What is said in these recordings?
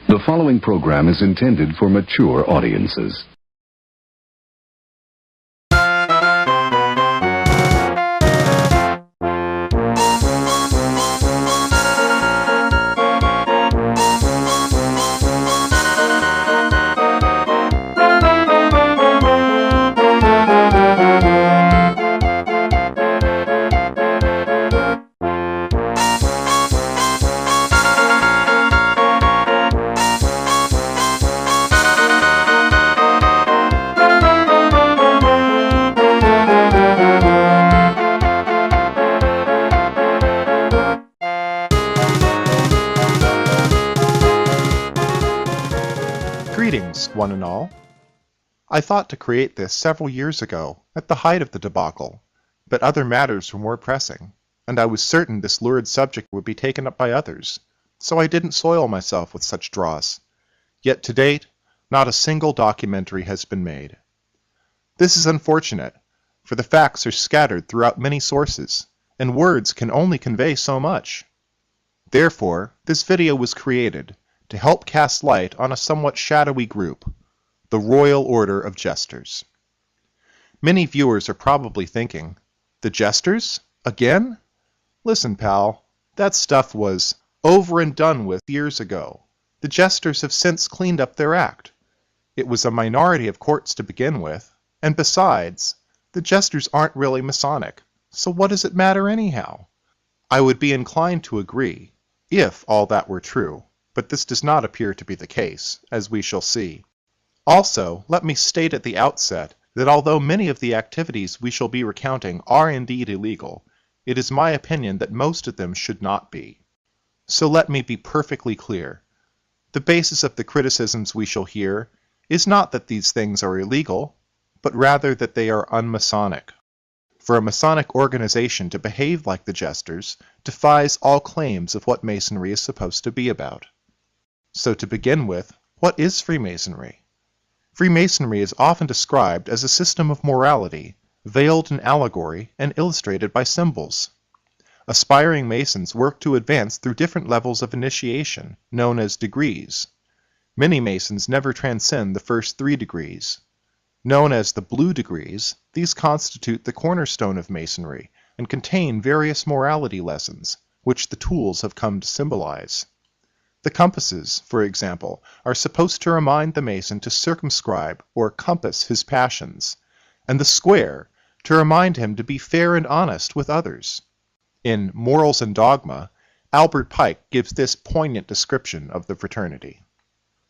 The following program is intended for mature audiences. Greetings, one and all. I thought to create this several years ago, at the height of the debacle, but other matters were more pressing, and I was certain this lurid subject would be taken up by others, so I didn't soil myself with such dross. Yet to date, not a single documentary has been made. This is unfortunate, for the facts are scattered throughout many sources, and words can only convey so much. Therefore, this video was created to help cast light on a somewhat shadowy group, the Royal Order of Jesters. Many viewers are probably thinking, the Jesters? Again? Listen, pal, that stuff was over and done with years ago. The Jesters have since cleaned up their act. It was a minority of courts to begin with, and besides, the Jesters aren't really Masonic, so what does it matter anyhow? I would be inclined to agree, if all that were true. But this does not appear to be the case, as we shall see. Also, let me state at the outset that although many of the activities we shall be recounting are indeed illegal, it is my opinion that most of them should not be. So let me be perfectly clear. The basis of the criticisms we shall hear is not that these things are illegal, but rather that they are unmasonic. For a Masonic organization to behave like the Jesters defies all claims of what Masonry is supposed to be about. So to begin with, what is Freemasonry? Freemasonry is often described as a system of morality, veiled in allegory and illustrated by symbols. Aspiring Masons work to advance through different levels of initiation, known as degrees. Many Masons never transcend the first 3 degrees. Known as the blue degrees, these constitute the cornerstone of Masonry and contain various morality lessons, which the tools have come to symbolize. The compasses, for example, are supposed to remind the Mason to circumscribe or compass his passions, and the square to remind him to be fair and honest with others. In Morals and Dogma, Albert Pike gives this poignant description of the fraternity.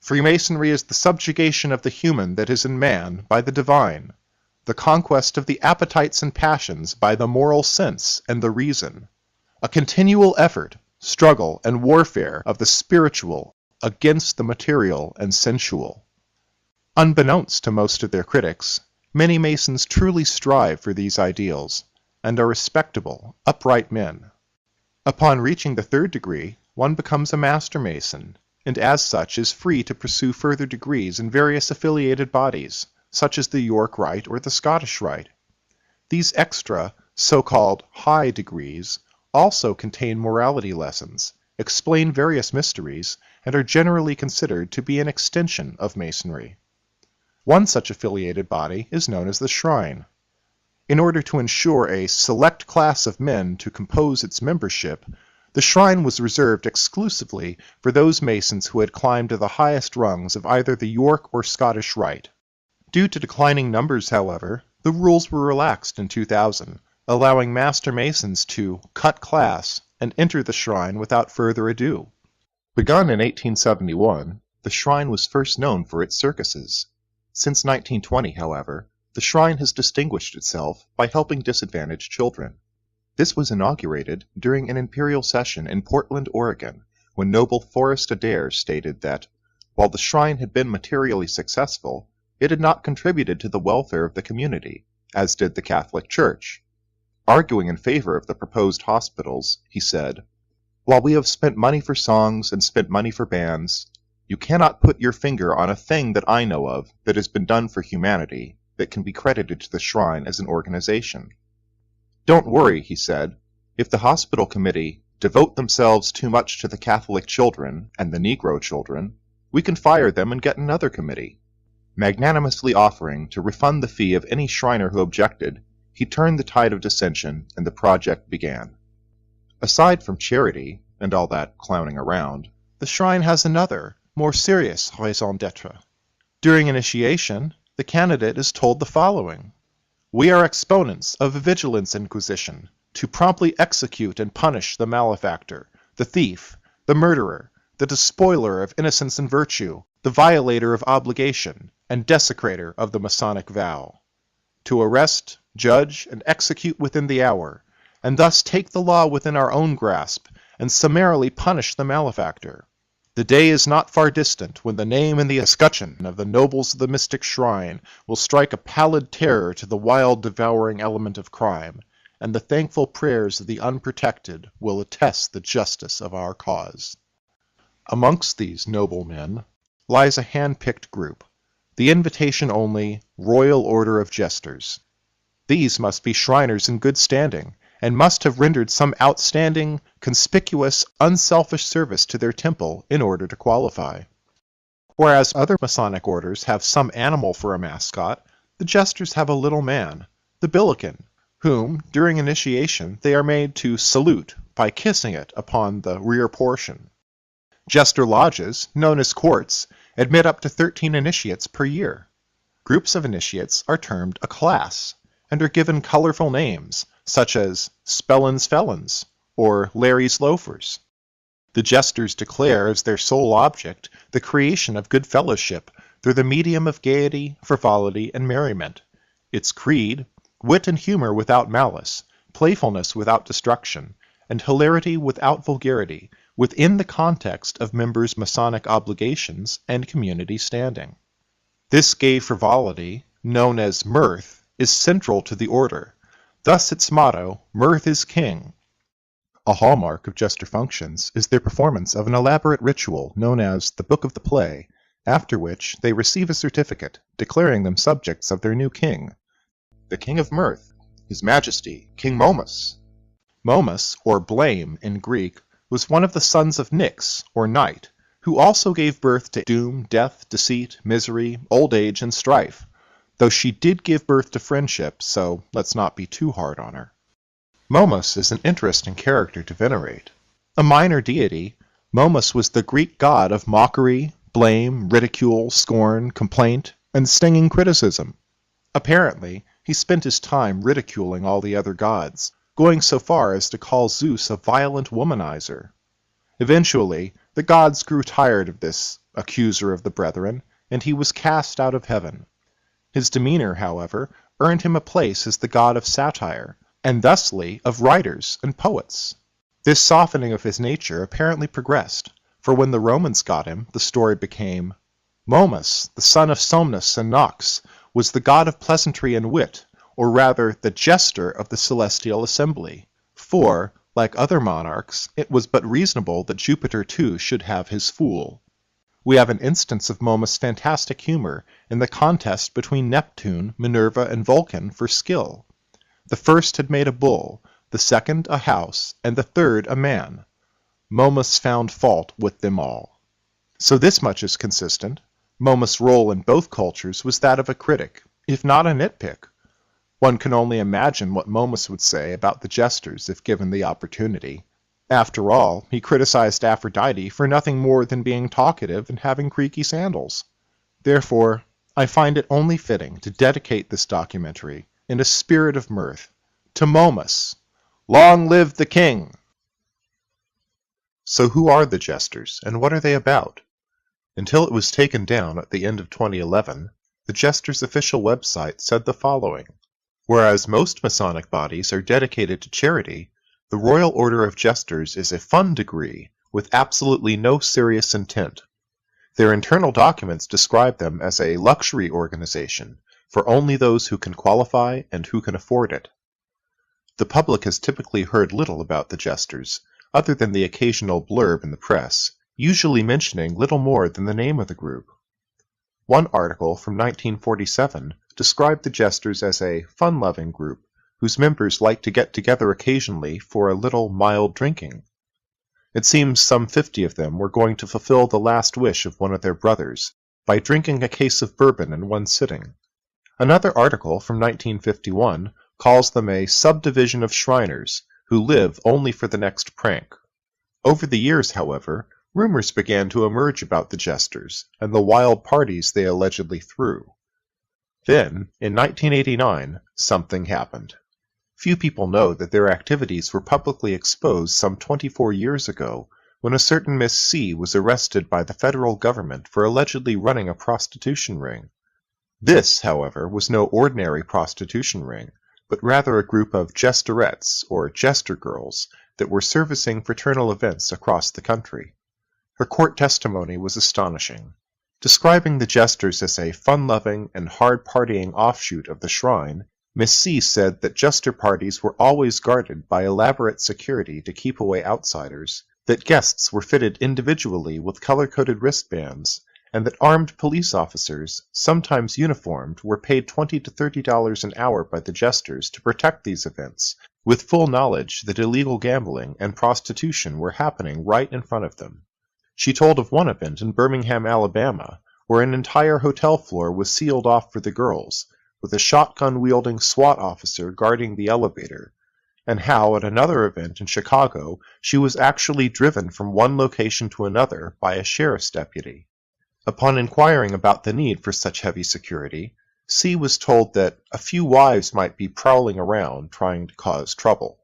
Freemasonry is the subjugation of the human that is in man by the divine, the conquest of the appetites and passions by the moral sense and the reason, a continual effort, struggle, and warfare of the spiritual against the material and sensual. Unbeknownst to most of their critics, many Masons truly strive for these ideals, and are respectable, upright men. Upon reaching the 3rd degree, one becomes a Master Mason, and as such is free to pursue further degrees in various affiliated bodies, such as the York Rite or the Scottish Rite. These extra, so-called high degrees also contain morality lessons, explain various mysteries, and are generally considered to be an extension of Masonry. One such affiliated body is known as the Shrine. In order to ensure a select class of men to compose its membership, the Shrine was reserved exclusively for those Masons who had climbed to the highest rungs of either the York or Scottish Rite. Due to declining numbers, however, the rules were relaxed in 2000, allowing Master Masons to cut class and enter the Shrine without further ado. Begun in 1871, the Shrine was first known for its circuses. Since 1920, however, the Shrine has distinguished itself by helping disadvantaged children. This was inaugurated during an imperial session in Portland, Oregon, when Noble Forrest Adair stated that, while the Shrine had been materially successful, it had not contributed to the welfare of the community, as did the Catholic Church. Arguing in favor of the proposed hospitals, he said, "While we have spent money for songs and spent money for bands, you cannot put your finger on a thing that I know of that has been done for humanity that can be credited to the Shrine as an organization." Don't worry, he said, if the hospital committee devote themselves too much to the Catholic children and the Negro children, We can fire them and get another committee." Magnanimously offering to refund the fee of any Shriner who objected, he turned the tide of dissension, and the project began. Aside from charity, and all that clowning around, the shrine has another, more serious raison d'etre. During initiation, the candidate is told the following: "We are exponents of a vigilance inquisition, to promptly execute and punish the malefactor, the thief, the murderer, the despoiler of innocence and virtue, the violator of obligation, and desecrator of the Masonic vow. To arrest, judge, and execute within the hour, and thus take the law within our own grasp, and summarily punish the malefactor. The day is not far distant when the name and the escutcheon of the nobles of the mystic shrine will strike a pallid terror to the wild devouring element of crime, and the thankful prayers of the unprotected will attest the justice of our cause." Amongst these noble men lies a hand-picked group, the invitation-only Royal Order of Jesters. These must be Shriners in good standing, and must have rendered some outstanding, conspicuous, unselfish service to their temple in order to qualify. Whereas other Masonic orders have some animal for a mascot, the Jesters have a little man, the Billiken, whom, during initiation, they are made to salute by kissing it upon the rear portion. Jester lodges, known as courts, admit up to 13 initiates per year. Groups of initiates are termed a class, and are given colorful names, such as Spellin's Felons, or Larry's Loafers. The Jesters declare as their sole object the creation of good fellowship through the medium of gaiety, frivolity, and merriment. Its creed, wit and humor without malice, playfulness without destruction, and hilarity without vulgarity, within the context of members' Masonic obligations and community standing. This gay frivolity, known as mirth, is central to the order. Thus its motto, "Mirth is King." A hallmark of Jester functions is their performance of an elaborate ritual known as the Book of the Play, after which they receive a certificate declaring them subjects of their new king, the King of Mirth, His Majesty, King Momus. Momus, or Blame in Greek, was one of the sons of Nyx, or Night, who also gave birth to doom, death, deceit, misery, old age, and strife, though she did give birth to friendship, so let's not be too hard on her. Momus is an interesting character to venerate. A minor deity, Momus was the Greek god of mockery, blame, ridicule, scorn, complaint, and stinging criticism. Apparently, he spent his time ridiculing all the other gods, going so far as to call Zeus a violent womanizer. Eventually, the gods grew tired of this accuser of the brethren, and he was cast out of heaven. His demeanor, however, earned him a place as the god of satire, and thusly of writers and poets. This softening of his nature apparently progressed, for when the Romans got him, the story became, Momus, the son of Somnus and Nox, was the god of pleasantry and wit, or rather the jester of the celestial assembly, for, like other monarchs, it was but reasonable that Jupiter too should have his fool. We have an instance of Momus' fantastic humor in the contest between Neptune, Minerva, and Vulcan for skill. The first had made a bull, the second a house, and the third a man. Momus found fault with them all. So this much is consistent. Momus' role in both cultures was that of a critic, if not a nitpick. One can only imagine what Momus would say about the Jesters if given the opportunity. After all, he criticized Aphrodite for nothing more than being talkative and having creaky sandals. Therefore, I find it only fitting to dedicate this documentary, in a spirit of mirth, to Momus. Long live the king! So who are the Jesters, and what are they about? Until it was taken down at the end of 2011, the Jesters' official website said the following: whereas most Masonic bodies are dedicated to charity, the Royal Order of Jesters is a fun degree with absolutely no serious intent. Their internal documents describe them as a luxury organization for only those who can qualify and who can afford it. The public has typically heard little about the Jesters, other than the occasional blurb in the press, usually mentioning little more than the name of the group. One article from 1947 described the Jesters as a fun-loving group whose members like to get together occasionally for a little mild drinking. It seems some 50 of them were going to fulfill the last wish of one of their brothers by drinking a case of bourbon in one sitting. Another article from 1951 calls them a subdivision of Shriners who live only for the next prank. Over the years, however, rumors began to emerge about the Jesters and the wild parties they allegedly threw. Then, in 1989, something happened. Few people know that their activities were publicly exposed some 24 years ago when a certain Miss C was arrested by the federal government for allegedly running a prostitution ring. This, however, was no ordinary prostitution ring, but rather a group of Jesterettes, or Jester girls, that were servicing fraternal events across the country. Her court testimony was astonishing. Describing the Jesters as a fun-loving and hard-partying offshoot of the Shrine, Miss C said that Jester parties were always guarded by elaborate security to keep away outsiders, that guests were fitted individually with color-coded wristbands, and that armed police officers, sometimes uniformed, were paid $20 to $30 an hour by the Jesters to protect these events, with full knowledge that illegal gambling and prostitution were happening right in front of them. She told of one event in Birmingham, Alabama, where an entire hotel floor was sealed off for the girls, with a shotgun-wielding SWAT officer guarding the elevator, and how at another event in Chicago she was actually driven from one location to another by a sheriff's deputy. Upon inquiring about the need for such heavy security, C was told that a few wives might be prowling around trying to cause trouble.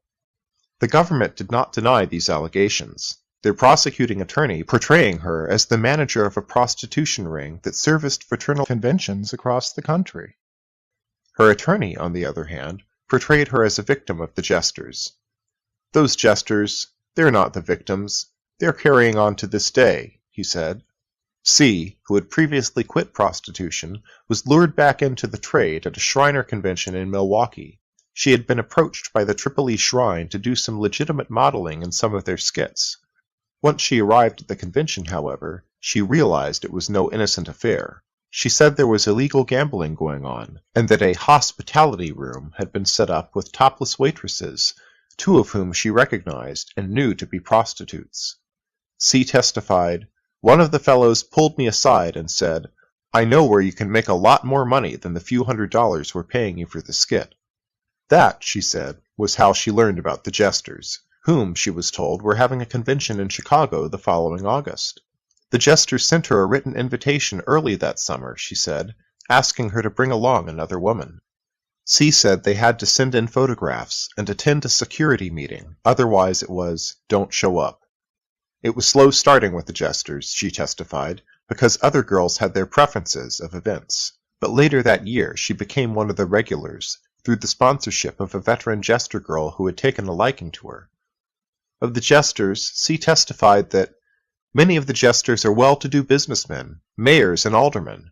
The government did not deny these allegations, their prosecuting attorney portraying her as the manager of a prostitution ring that serviced fraternal conventions across the country. Her attorney, on the other hand, portrayed her as a victim of the Jesters. "Those Jesters, they're not the victims. They're carrying on to this day," he said. C, who had previously quit prostitution, was lured back into the trade at a Shriner convention in Milwaukee. She had been approached by the Tripoli Shrine to do some legitimate modeling in some of their skits. Once she arrived at the convention, however, she realized it was no innocent affair. She said there was illegal gambling going on, and that a hospitality room had been set up with topless waitresses, 2 of whom she recognized and knew to be prostitutes. C testified, "One of the fellows pulled me aside and said, 'I know where you can make a lot more money than the few $100s we're paying you for the skit.'" That, she said, was how she learned about the Jesters, whom, she was told, were having a convention in Chicago the following August. The Jesters sent her a written invitation early that summer, she said, asking her to bring along another woman. C said they had to send in photographs and attend a security meeting, otherwise it was, "don't show up." It was slow starting with the Jesters, she testified, because other girls had their preferences of events. But later that year she became one of the regulars, through the sponsorship of a veteran Jester girl who had taken a liking to her. Of the Jesters, C testified that many of the Jesters are well-to-do businessmen, mayors, and aldermen.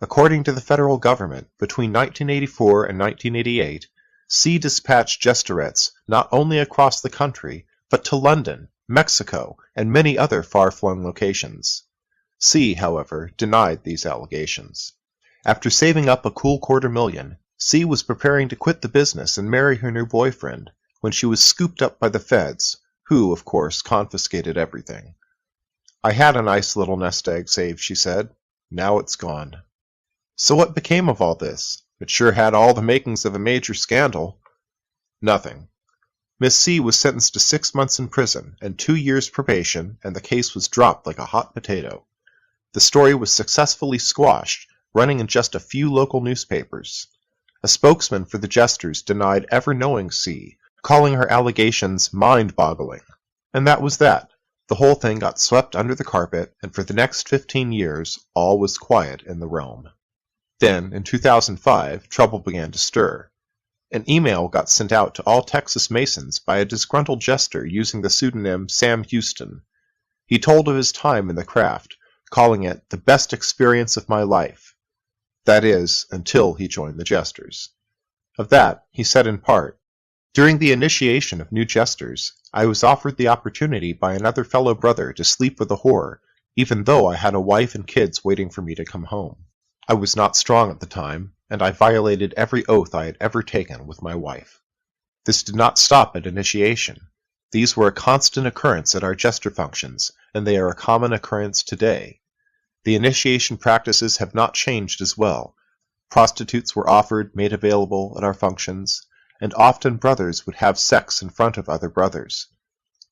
According to the federal government, between 1984 and 1988, C dispatched Jesterettes not only across the country, but to London, Mexico, and many other far-flung locations. C, however, denied these allegations. After saving up a cool $250,000, C was preparing to quit the business and marry her new boyfriend, when she was scooped up by the feds, who, of course, confiscated everything. "I had a nice little nest egg saved," she said. "Now it's gone." So what became of all this? It sure had all the makings of a major scandal. Nothing. Miss C was sentenced to 6 months in prison and 2 years probation, and the case was dropped like a hot potato. The story was successfully squashed, running in just a few local newspapers. A spokesman for the Jesters denied ever knowing C, calling her allegations mind-boggling. And that was that. The whole thing got swept under the carpet, and for the next 15 years, all was quiet in the realm. Then, in 2005, trouble began to stir. An email got sent out to all Texas Masons by a disgruntled Jester using the pseudonym Sam Houston. He told of his time in the craft, calling it the best experience of my life. That is, until he joined the Jesters. Of that, he said in part, "During the initiation of new Jesters, I was offered the opportunity by another fellow brother to sleep with a whore, even though I had a wife and kids waiting for me to come home. I was not strong at the time, and I violated every oath I had ever taken with my wife. This did not stop at initiation. These were a constant occurrence at our Jester functions, and they are a common occurrence today. The initiation practices have not changed as well. Prostitutes were offered, made available at our functions, and often brothers would have sex in front of other brothers.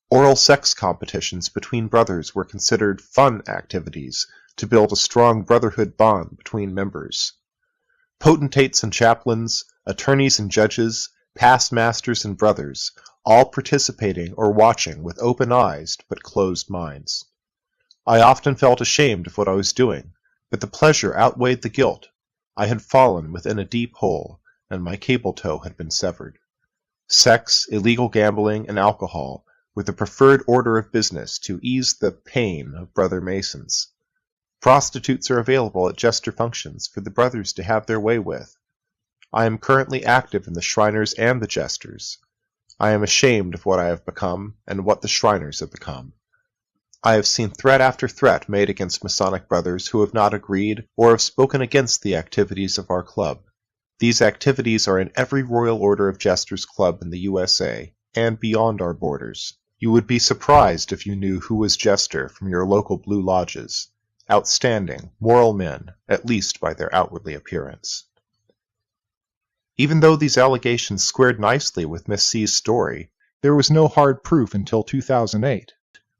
Oral sex competitions between brothers were considered fun activities to build a strong brotherhood bond between members. Potentates and chaplains, attorneys and judges, past masters and brothers, all participating or watching with open eyes but closed minds. I often felt ashamed of what I was doing, but the pleasure outweighed the guilt. I had fallen within a deep hole, and my cable tow had been severed. Sex, illegal gambling, and alcohol were the preferred order of business to ease the pain of brother Masons. Prostitutes are available at Jester functions for the brothers to have their way with. I am currently active in the Shriners and the Jesters. I am ashamed of what I have become and what the Shriners have become. I have seen threat after threat made against Masonic brothers who have not agreed or have spoken against the activities of our club. These activities are in every Royal Order of Jesters club in the USA and beyond our borders. You would be surprised if you knew who was Jester from your local Blue Lodges. Outstanding, moral men, at least by their outwardly appearance. Even though these allegations squared nicely with Miss C's story, there was no hard proof until 2008,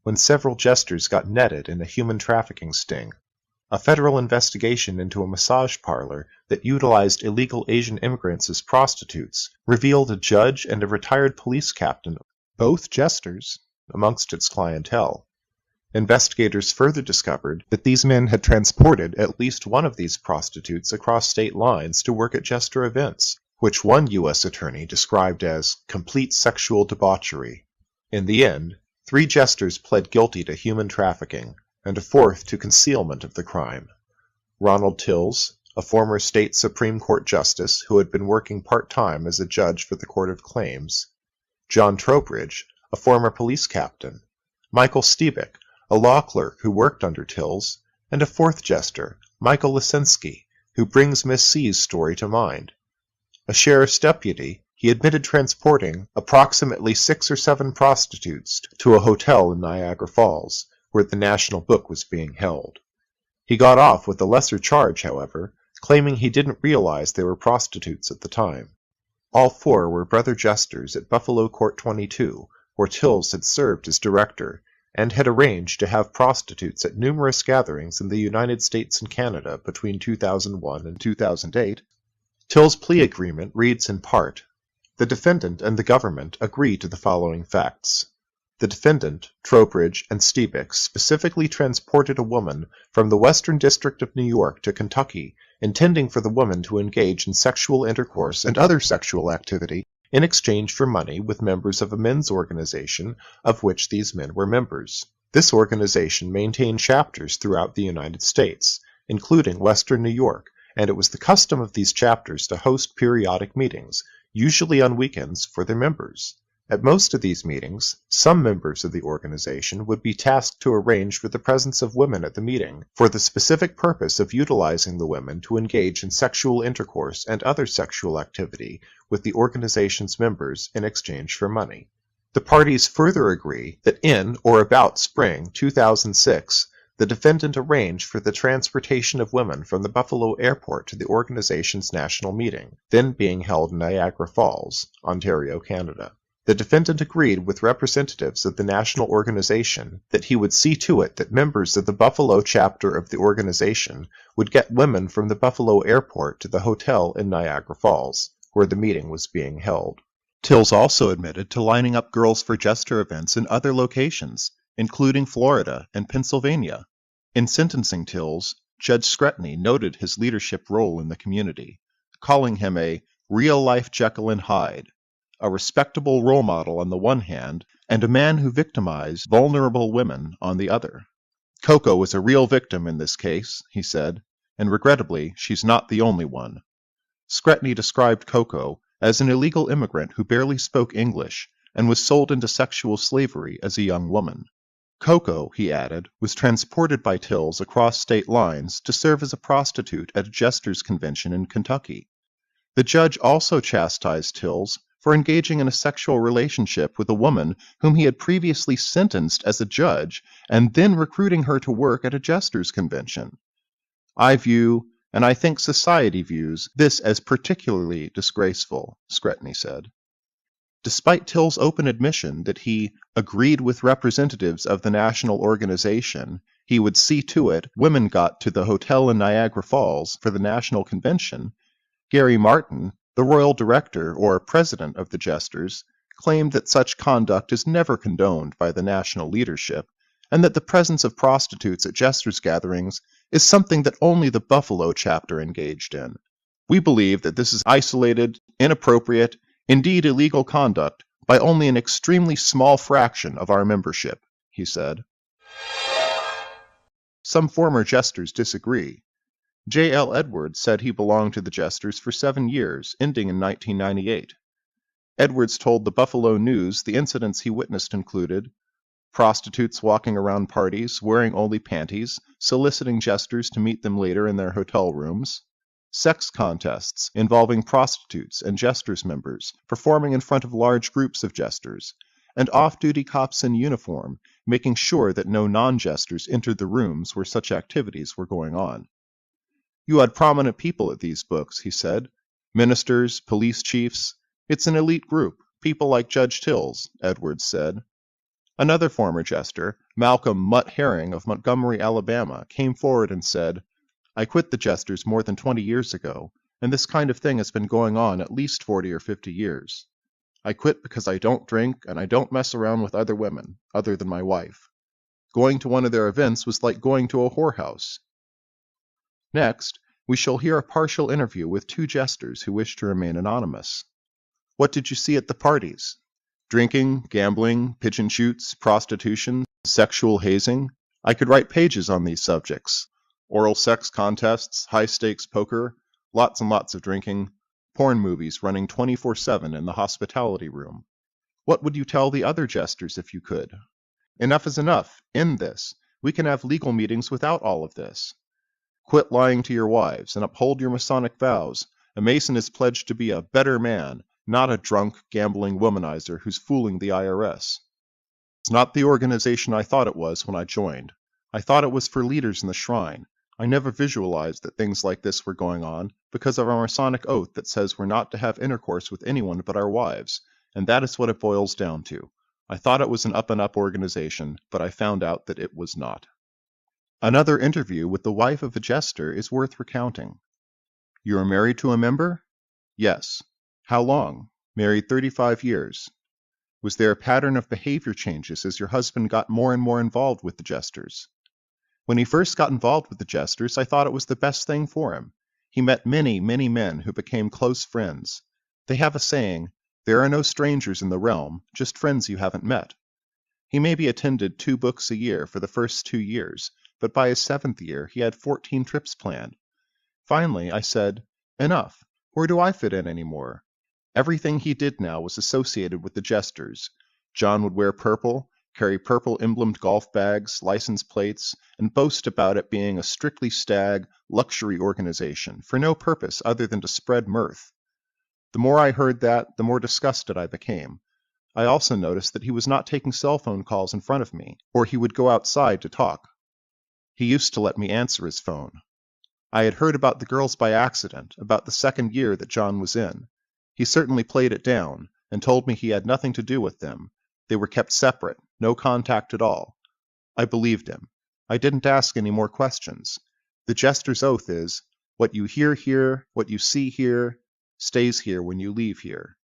when several Jesters got netted in a human trafficking sting. A federal investigation into a massage parlor that utilized illegal Asian immigrants as prostitutes revealed a judge and a retired police captain, both Jesters, amongst its clientele. Investigators further discovered that these men had transported at least one of these prostitutes across state lines to work at Jester events, which one U.S. attorney described as complete sexual debauchery. In the end, 3 Jesters pled guilty to human trafficking, and a 4th to concealment of the crime. Ronald Tills, a former state Supreme Court justice who had been working part-time as a judge for the Court of Claims. John Trowbridge, a former police captain. Michael Stebick, a law clerk who worked under Tills, and a 4th Jester, Michael Lisinski, who brings Miss C's story to mind. A sheriff's deputy, he admitted transporting approximately 6 or 7 prostitutes to a hotel in Niagara Falls, where the National Book was being held. He got off with a lesser charge, however, claiming he didn't realize they were prostitutes at the time. All 4 were brother Jesters at Buffalo Court 22, where Tills had served as director, and had arranged to have prostitutes at numerous gatherings in the United States and Canada between 2001 and 2008. Tills' plea agreement reads in part, "The defendant and the government agree to the following facts. The defendant, Trowbridge and Stebick, specifically transported a woman from the Western District of New York to Kentucky, intending for the woman to engage in sexual intercourse and other sexual activity in exchange for money with members of a men's organization of which these men were members. This organization maintained chapters throughout the United States, including Western New York, and it was the custom of these chapters to host periodic meetings, usually on weekends, for their members. At most of these meetings, some members of the organization would be tasked to arrange for the presence of women at the meeting for the specific purpose of utilizing the women to engage in sexual intercourse and other sexual activity with the organization's members in exchange for money. The parties further agree that in or about spring 2006, the defendant arranged for the transportation of women from the Buffalo airport to the organization's national meeting, then being held in Niagara Falls, Ontario, Canada. The defendant agreed with representatives of the national organization that he would see to it that members of the Buffalo chapter of the organization would get women from the Buffalo airport to the hotel in Niagara Falls, where the meeting was being held. Tills also admitted to lining up girls for Jester events in other locations, including Florida and Pennsylvania. In sentencing Tills, Judge Scretany noted his leadership role in the community, calling him a real-life Jekyll and Hyde, a respectable role model on the one hand, and a man who victimized vulnerable women on the other. Coco was a real victim in this case, he said, and regrettably, she's not the only one. Scretany described Coco as an illegal immigrant who barely spoke English and was sold into sexual slavery as a young woman. Coco, he added, was transported by Tills across state lines to serve as a prostitute at a Jesters convention in Kentucky. The judge also chastised Tills for engaging in a sexual relationship with a woman whom he had previously sentenced as a judge and then recruiting her to work at a Jesters convention. I view, and I think society views, this as particularly disgraceful, Scretany said. Despite Till's open admission that he agreed with representatives of the national organization, he would see to it women got to the hotel in Niagara Falls for the national convention, Gary Martin, the royal director or president of the Jesters, claimed that such conduct is never condoned by the national leadership, and that the presence of prostitutes at Jesters gatherings is something that only the Buffalo chapter engaged in. We believe that this is isolated, inappropriate, indeed illegal conduct by only an extremely small fraction of our membership, he said. Some former Jesters disagree. J. L. Edwards said he belonged to the Jesters for 7 years, ending in 1998. Edwards told the Buffalo News the incidents he witnessed included prostitutes walking around parties, wearing only panties, soliciting Jesters to meet them later in their hotel rooms, sex contests involving prostitutes and Jesters members performing in front of large groups of Jesters, and off-duty cops in uniform making sure that no non-Jesters entered the rooms where such activities were going on. You had prominent people at these books, he said. Ministers, police chiefs. It's an elite group, people like Judge Tills, Edwards said. Another former Jester, Malcolm Mutt Herring of Montgomery, Alabama, came forward and said, I quit the Jesters more than 20 years ago, and this kind of thing has been going on at least 40 or 50 years. I quit because I don't drink and I don't mess around with other women, other than my wife. Going to one of their events was like going to a whorehouse. Next, we shall hear a partial interview with 2 Jesters who wish to remain anonymous. What did you see at the parties? Drinking, gambling, pigeon shoots, prostitution, sexual hazing. I could write pages on these subjects. Oral sex contests, high-stakes poker, lots and lots of drinking, porn movies running 24/7 in the hospitality room. What would you tell the other Jesters if you could? Enough is enough. End this. We can have legal meetings without all of this. Quit lying to your wives and uphold your Masonic vows. A Mason is pledged to be a better man, not a drunk, gambling womanizer who's fooling the IRS. It's not the organization I thought it was when I joined. I thought it was for leaders in the shrine. I never visualized that things like this were going on because of our Masonic oath that says we're not to have intercourse with anyone but our wives, and that is what it boils down to. I thought it was an up-and-up organization, but I found out that it was not. Another interview with the wife of a Jester is worth recounting. You are married to a member? Yes. How long? Married 35 years. Was there a pattern of behavior changes as your husband got more and more involved with the Jesters? When he first got involved with the Jesters, I thought it was the best thing for him. He met many, many men who became close friends. They have a saying, there are no strangers in the realm, just friends you haven't met. He maybe attended 2 books a year for the first 2 years, but by his 7th year he had 14 trips planned. Finally, I said, enough. Where do I fit in anymore? Everything he did now was associated with the Jesters. John would wear purple, carry purple emblemed golf bags, license plates, and boast about it being a strictly stag, luxury organization, for no purpose other than to spread mirth. The more I heard that, the more disgusted I became. I also noticed that he was not taking cell phone calls in front of me, or he would go outside to talk. He used to let me answer his phone. I had heard about the girls by accident, about the 2nd year that John was in. He certainly played it down, and told me he had nothing to do with them. They were kept separate, no contact at all. I believed him. I didn't ask any more questions. The Jester's oath is, what you hear here, what you see here, stays here when you leave here.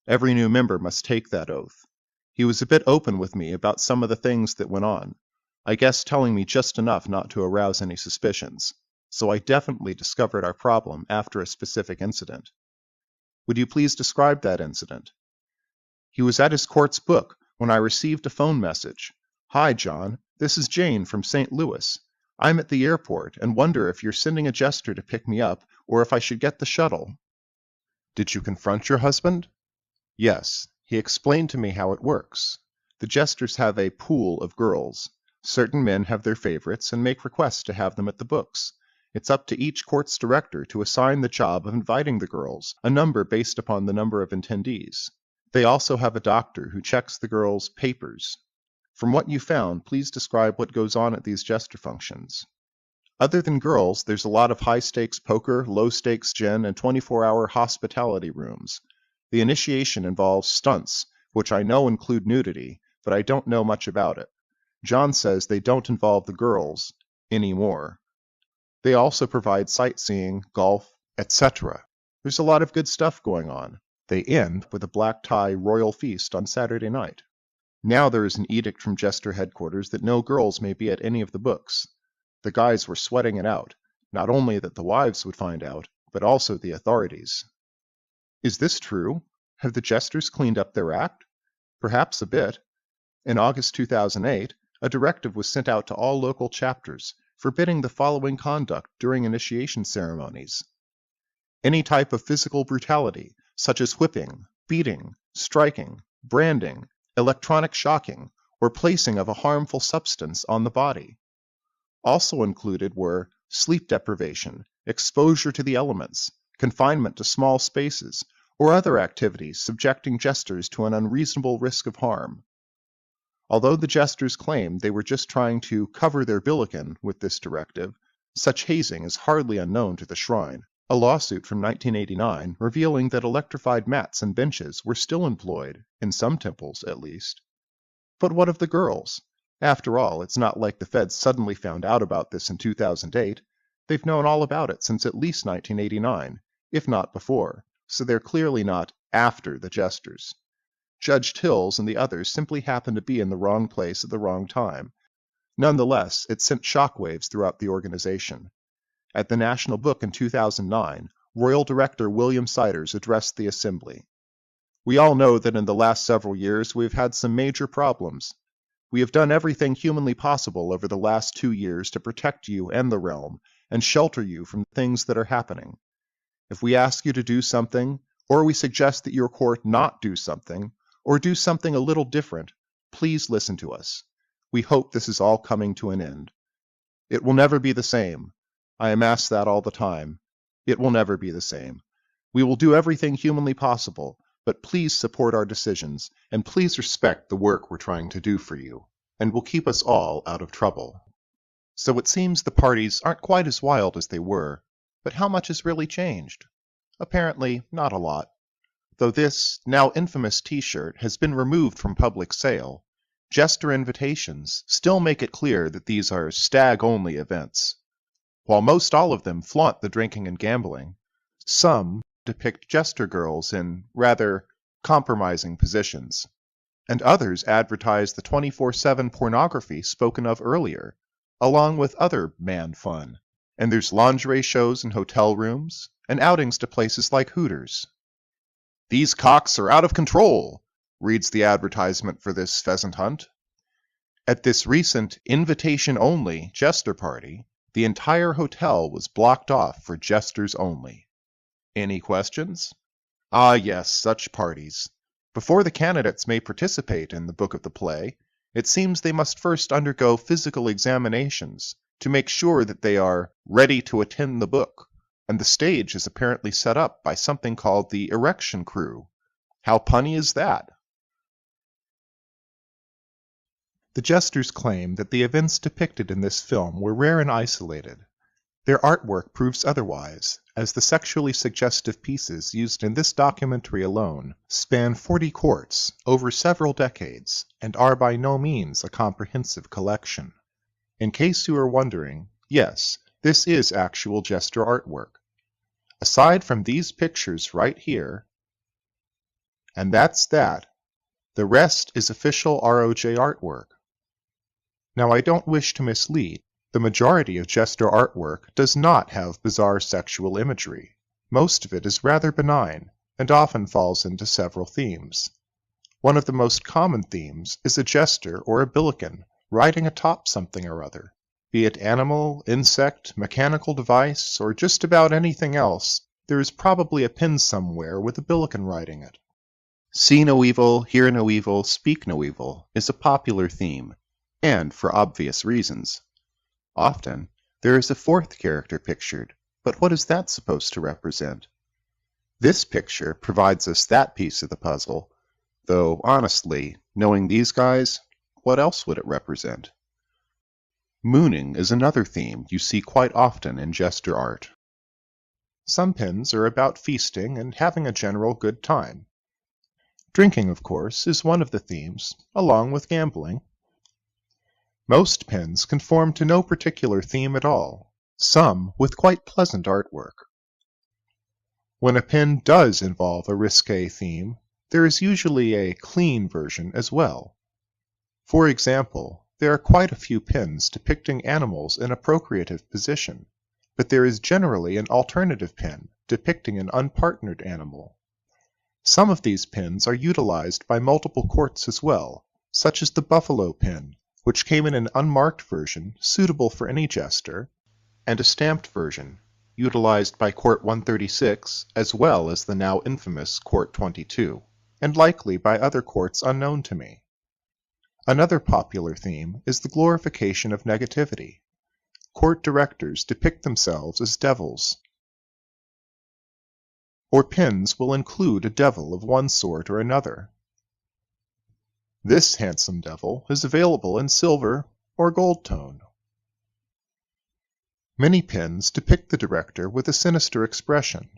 Every new member must take that oath. He was a bit open with me about some of the things that went on. I guess telling me just enough not to arouse any suspicions. So I definitely discovered our problem after a specific incident. Would you please describe that incident? He was at his court's book when I received a phone message. Hi, John. This is Jane from St. Louis. I'm at the airport and wonder if you're sending a Jester to pick me up or if I should get the shuttle. Did you confront your husband? Yes. He explained to me how it works. The Jesters have a pool of girls. Certain men have their favorites and make requests to have them at the books. It's up to each court's director to assign the job of inviting the girls, a number based upon the number of attendees. They also have a doctor who checks the girls' papers. From what you found, please describe what goes on at these jester functions. Other than girls, there's a lot of high-stakes poker, low-stakes gin, and 24-hour hospitality rooms. The initiation involves stunts, which I know include nudity, but I don't know much about it. John says they don't involve the girls anymore. They also provide sightseeing, golf, etc. There's a lot of good stuff going on. They end with a black tie royal feast on Saturday night. Now there is an edict from Jester headquarters that no girls may be at any of the books. The guys were sweating it out, not only that the wives would find out, but also the authorities. Is this true? Have the Jesters cleaned up their act? Perhaps a bit. In August 2008, a directive was sent out to all local chapters, forbidding the following conduct during initiation ceremonies. Any type of physical brutality, such as whipping, beating, striking, branding, electronic shocking, or placing of a harmful substance on the body. Also included were sleep deprivation, exposure to the elements, confinement to small spaces, or other activities subjecting jesters to an unreasonable risk of harm. Although the jesters claimed they were just trying to cover their billiken with this directive, such hazing is hardly unknown to the shrine. A lawsuit from 1989 revealing that electrified mats and benches were still employed, in some temples at least. But what of the girls? After all, it's not like the feds suddenly found out about this in 2008. They've known all about it since at least 1989, if not before, so they're clearly not after the jesters. Judge Tills and the others simply happened to be in the wrong place at the wrong time. Nonetheless, it sent shockwaves throughout the organization. At the National Book in 2009, Royal Director William Siders addressed the Assembly. We all know that in the last several years we've had some major problems. We have done everything humanly possible over the last 2 years to protect you and the realm, and shelter you from things that are happening. If we ask you to do something, or we suggest that your court not do something, or do something a little different, please listen to us. We hope this is all coming to an end. It will never be the same. I am asked that all the time. It will never be the same. We will do everything humanly possible, but please support our decisions, and please respect the work we're trying to do for you, and will keep us all out of trouble. So it seems the parties aren't quite as wild as they were, but how much has really changed? Apparently, not a lot. Though this, now infamous t-shirt has been removed from public sale, Jester invitations still make it clear that these are stag-only events. While most all of them flaunt the drinking and gambling, some depict Jester girls in rather compromising positions, and others advertise the 24/7 pornography spoken of earlier, along with other man fun. And there's lingerie shows in hotel rooms, and outings to places like Hooters. "These cocks are out of control," reads the advertisement for this pheasant hunt. At this recent invitation-only Jester party, the entire hotel was blocked off for Jesters only. Any questions? Ah yes, such parties. Before the candidates may participate in the book of the play, it seems they must first undergo physical examinations to make sure that they are ready to attend the book, and the stage is apparently set up by something called the erection crew. How punny is that? The Jesters claim that the events depicted in this film were rare and isolated. Their artwork proves otherwise, as the sexually suggestive pieces used in this documentary alone span 40 courts over several decades and are by no means a comprehensive collection. In case you are wondering, yes, this is actual Jester artwork. Aside from these pictures right here, and that's that, the rest is official ROJ artwork. Now I don't wish to mislead. The majority of Jester artwork does not have bizarre sexual imagery. Most of it is rather benign, and often falls into several themes. One of the most common themes is a Jester or a billiken riding atop something or other. Be it animal, insect, mechanical device, or just about anything else, there is probably a pin somewhere with a billiken riding it. See no evil, hear no evil, speak no evil is a popular theme, and for obvious reasons. Often, There is a fourth character pictured, but what is that supposed to represent? This picture provides us that piece of the puzzle, though honestly, knowing these guys, what else would it represent? Mooning is another theme you see quite often in jester art. Some pins are about feasting and having a general good time. Drinking, of course, is one of the themes, along with gambling. Most pins conform to no particular theme at all, some with quite pleasant artwork. When a pin does involve a risque theme, there is usually a clean version as well. For example, there are quite a few pins depicting animals in a procreative position, but there is generally an alternative pin depicting an unpartnered animal. Some of these pins are utilized by multiple courts as well, such as the buffalo pin, which came in an unmarked version suitable for any jester, and a stamped version, utilized by Court 136 as well as the now infamous Court 22, and likely by other courts unknown to me. Another popular theme is the glorification of negativity. Court directors depict themselves as devils, or pins will include a devil of one sort or another. This handsome devil is available in silver or gold tone. Many pins depict the director with a sinister expression,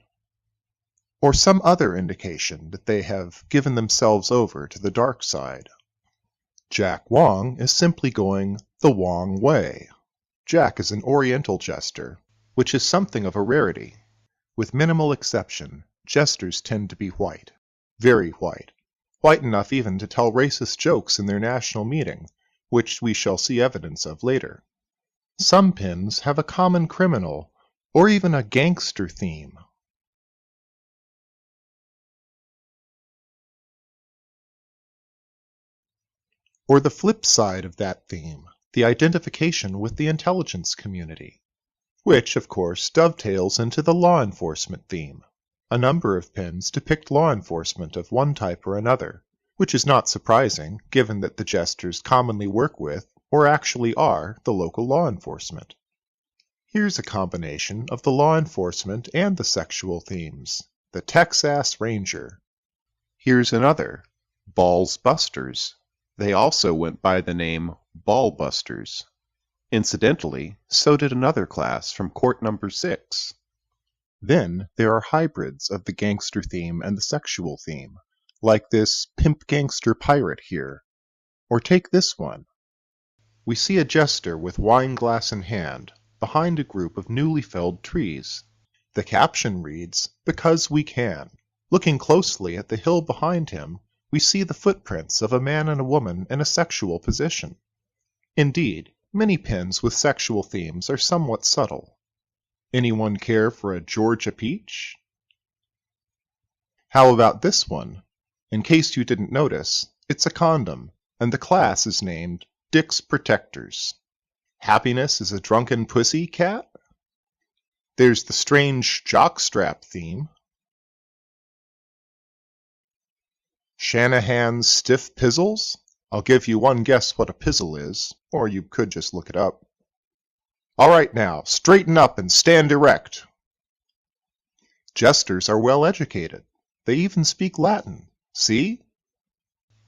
or some other indication that they have given themselves over to the dark side. Jack Wong is simply going the Wong way. Jack is an Oriental jester, which is something of a rarity. With minimal exception, jesters tend to be white, very white, white enough even to tell racist jokes in their national meeting, which we shall see evidence of later. Some pins have a common criminal or even a gangster theme. Or the flip side of that theme, the identification with the intelligence community, which, of course, dovetails into the law enforcement theme. A number of pins depict law enforcement of one type or another, which is not surprising given that the jesters commonly work with, or actually are, the local law enforcement. Here's a combination of the law enforcement and the sexual themes, the Texas Ranger. Here's another, Balls Busters. They also went by the name Ball Busters. Incidentally, so did another class from Court Number 6. Then there are hybrids of the gangster theme and the sexual theme, like this Pimp Gangster Pirate here. Or take this one. We see a jester with wine glass in hand, behind a group of newly felled trees. The caption reads, "Because we can." Looking closely at the hill behind him, we see the footprints of a man and a woman in a sexual position. Indeed, many pins with sexual themes are somewhat subtle. Anyone care for a Georgia peach? How about this one? In case you didn't notice, it's a condom, and the class is named Dick's Protectors. Happiness is a drunken pussy cat? There's the strange jockstrap theme. Shanahan's stiff pizzles? I'll give you one guess what a pizzle is, or you could just look it up. All right now, straighten up and stand erect. Jesters are well educated. They even speak Latin. See?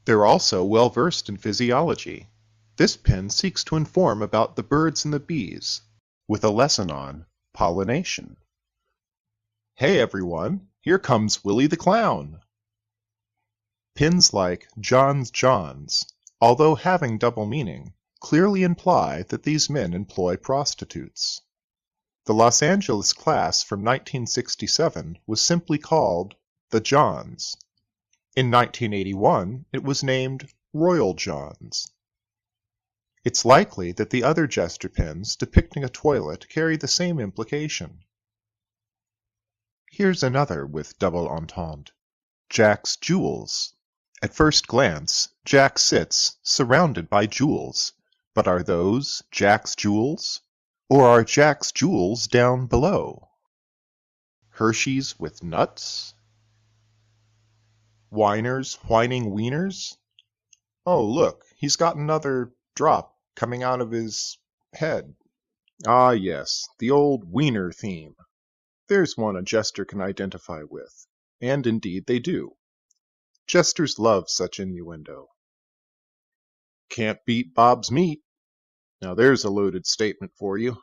They're also well versed in physiology. This pin seeks to inform about the birds and the bees, with a lesson on pollination. Hey everyone, here comes Willie the Clown. Pins like John's, although having double meaning, clearly imply that these men employ prostitutes. The Los Angeles class from 1967 was simply called the Johns. In 1981, it was named Royal Johns. It's likely that the other jester pins depicting a toilet carry the same implication. Here's another with double entente. Jack's Jewels. At first glance, Jack sits surrounded by jewels. But are those Jack's jewels? Or are Jack's jewels down below? Hershey's with nuts? Whiners whining wieners? Oh, look, he's got another drop coming out of his head. Ah yes, the old wiener theme. There's one a jester can identify with. And indeed they do. Jesters love such innuendo. Can't beat Bob's meat. Now there's a loaded statement for you.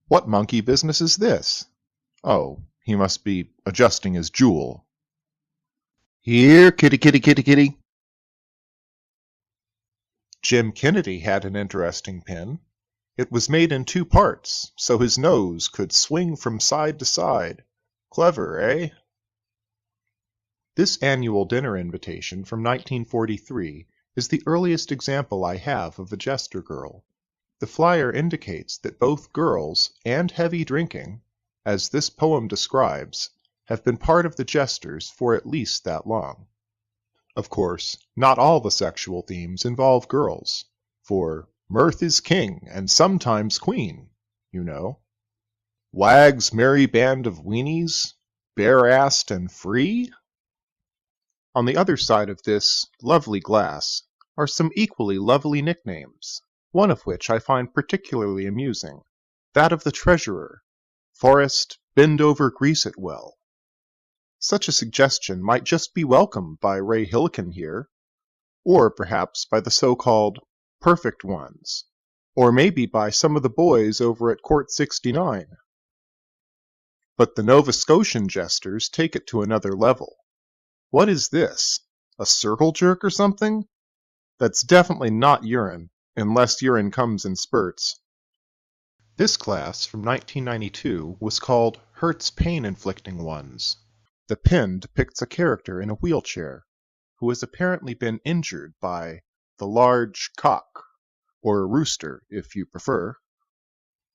What monkey business is this? Oh, he must be adjusting his jewel. Here, kitty, kitty, kitty, kitty. Jim Kennedy had an interesting pin. It was made in 2 parts, so his nose could swing from side to side. Clever, eh? This annual dinner invitation from 1943 is the earliest example I have of a jester girl. The flyer indicates that both girls and heavy drinking, as this poem describes, have been part of the jesters for at least that long. Of course, not all the sexual themes involve girls, for mirth is king and sometimes queen, you know. Wags merry band of weenies, bare-assed and free? On the other side of this lovely glass are some equally lovely nicknames, one of which I find particularly amusing, that of the treasurer, Forrest Bend Over Grease It Well. Such a suggestion might just be welcomed by Ray Hillikin here, or perhaps by the so-called perfect ones, or maybe by some of the boys over at Court 69. But the Nova Scotian jesters take it to another level. What is this? A circle jerk or something? That's definitely not urine, unless urine comes in spurts. This class from 1992 was called Hertz Pain Inflicting Ones. The pin depicts a character in a wheelchair who has apparently been injured by the large cock, or rooster if you prefer.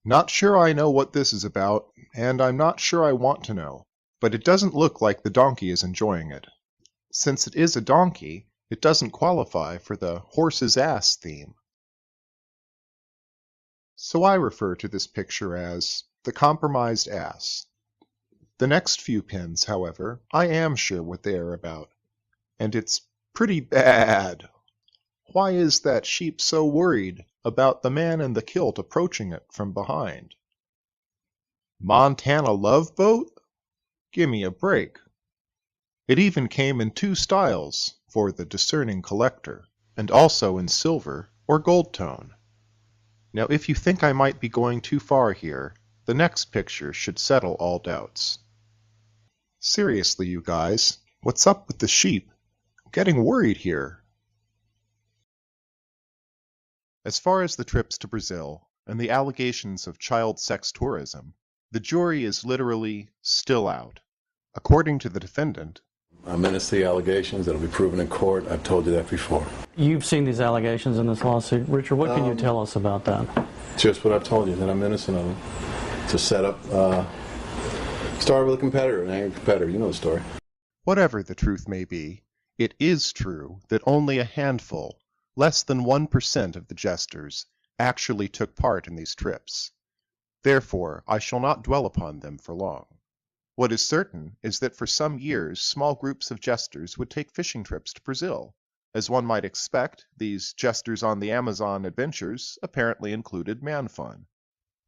Not sure I know what this is about, and I'm not sure I want to know, but it doesn't look like the donkey is enjoying it. Since it is a donkey, it doesn't qualify for the horse's ass theme. So I refer to this picture as the compromised ass. The next few pins, however, I am sure what they are about, and it's pretty bad. Why is that sheep so worried about the man in the kilt approaching it from behind? Montana Love Boat? Gimme a break. It even came in 2 styles for the discerning collector, and also in silver or gold tone. Now if you think I might be going too far here, the next picture should settle all doubts. Seriously, you guys, what's up with the sheep? I'm getting worried here. As far as the trips to Brazil and the allegations of child sex tourism, the jury is literally still out. According to the defendant, I menace the allegations that'll be proven in court. I've told you that before. You've seen these allegations in this lawsuit. Richard, what can you tell us about that? Just what I've told you, that I'm innocent of them. To set up, start with a competitor, an angry competitor. You know the story. whatever the truth may be, it is true that only a handful, less than 1% of the jesters, actually took part in these trips. Therefore, I shall not dwell upon them for long. What is certain is that for some years small groups of jesters would take fishing trips to Brazil. As one might expect, these jesters on the Amazon adventures apparently included man fun.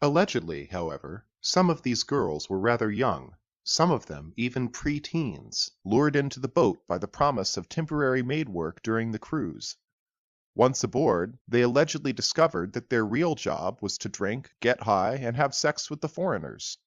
Allegedly, however, some of these girls were rather young, some of them even pre-teens, lured into the boat by the promise of temporary maid work during the cruise. Once aboard, they allegedly discovered that their real job was to drink, get high, and have sex with the foreigners.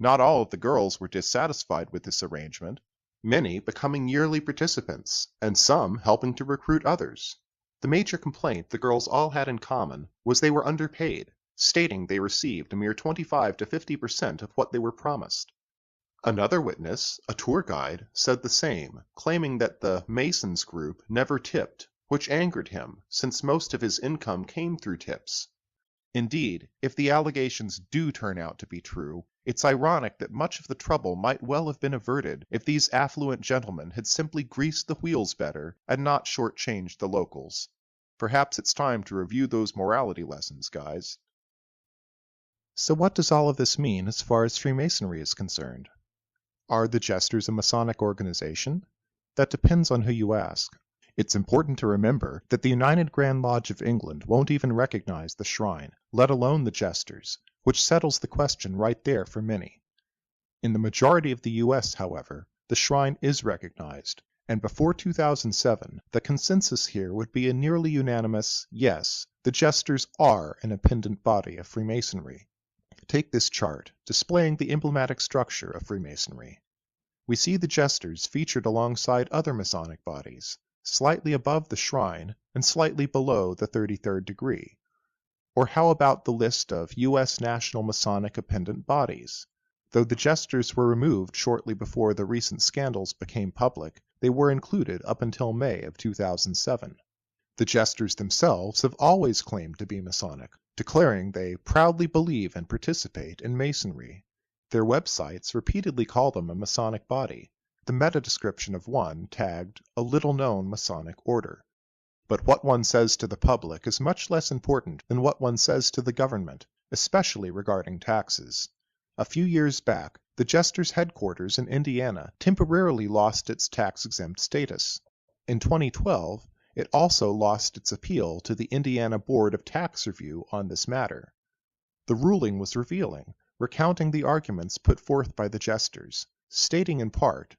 Not all of the girls were dissatisfied with this arrangement, many becoming yearly participants, and some helping to recruit others. The major complaint the girls all had in common was they were underpaid, stating they received a mere 25 to 50% of what they were promised. Another witness, a tour guide, said the same, claiming that the Masons group never tipped, which angered him, since most of his income came through tips. Indeed, if the allegations do turn out to be true, it's ironic that much of the trouble might well have been averted if these affluent gentlemen had simply greased the wheels better and not shortchanged the locals. Perhaps it's time to review those morality lessons, guys. So what does all of this mean as far as Freemasonry is concerned? Are the Jesters a Masonic organization? That depends on who you ask. It's important to remember that the United Grand Lodge of England won't even recognize the shrine, let alone the jesters, which settles the question right there for many. In the majority of the U.S., however, the shrine is recognized, and before 2007, the consensus here would be a nearly unanimous, yes, the Jesters are an appendant body of Freemasonry. Take this chart, displaying the emblematic structure of Freemasonry. We see the Jesters featured alongside other Masonic bodies, slightly above the shrine and slightly below the 33rd degree. Or how about the list of U.S. National Masonic appendant bodies? Though the Jesters were removed shortly before the recent scandals became public, they were included up until May of 2007. The Jesters themselves have always claimed to be Masonic, declaring they proudly believe and participate in Masonry. Their websites repeatedly call them a Masonic body, the meta-description of one tagged a little-known Masonic order. But what one says to the public is much less important than what one says to the government, especially regarding taxes. A few years back, the Jesters' headquarters in Indiana temporarily lost its tax-exempt status. In 2012, it also lost its appeal to the Indiana Board of Tax Review on this matter. The ruling was revealing, recounting the arguments put forth by the Jesters, stating in part,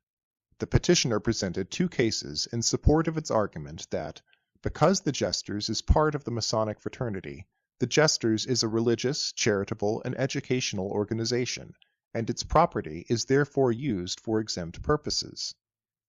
the petitioner presented two cases in support of its argument that, because the Jesters is part of the Masonic fraternity, the Jesters is a religious, charitable, and educational organization, and its property is therefore used for exempt purposes.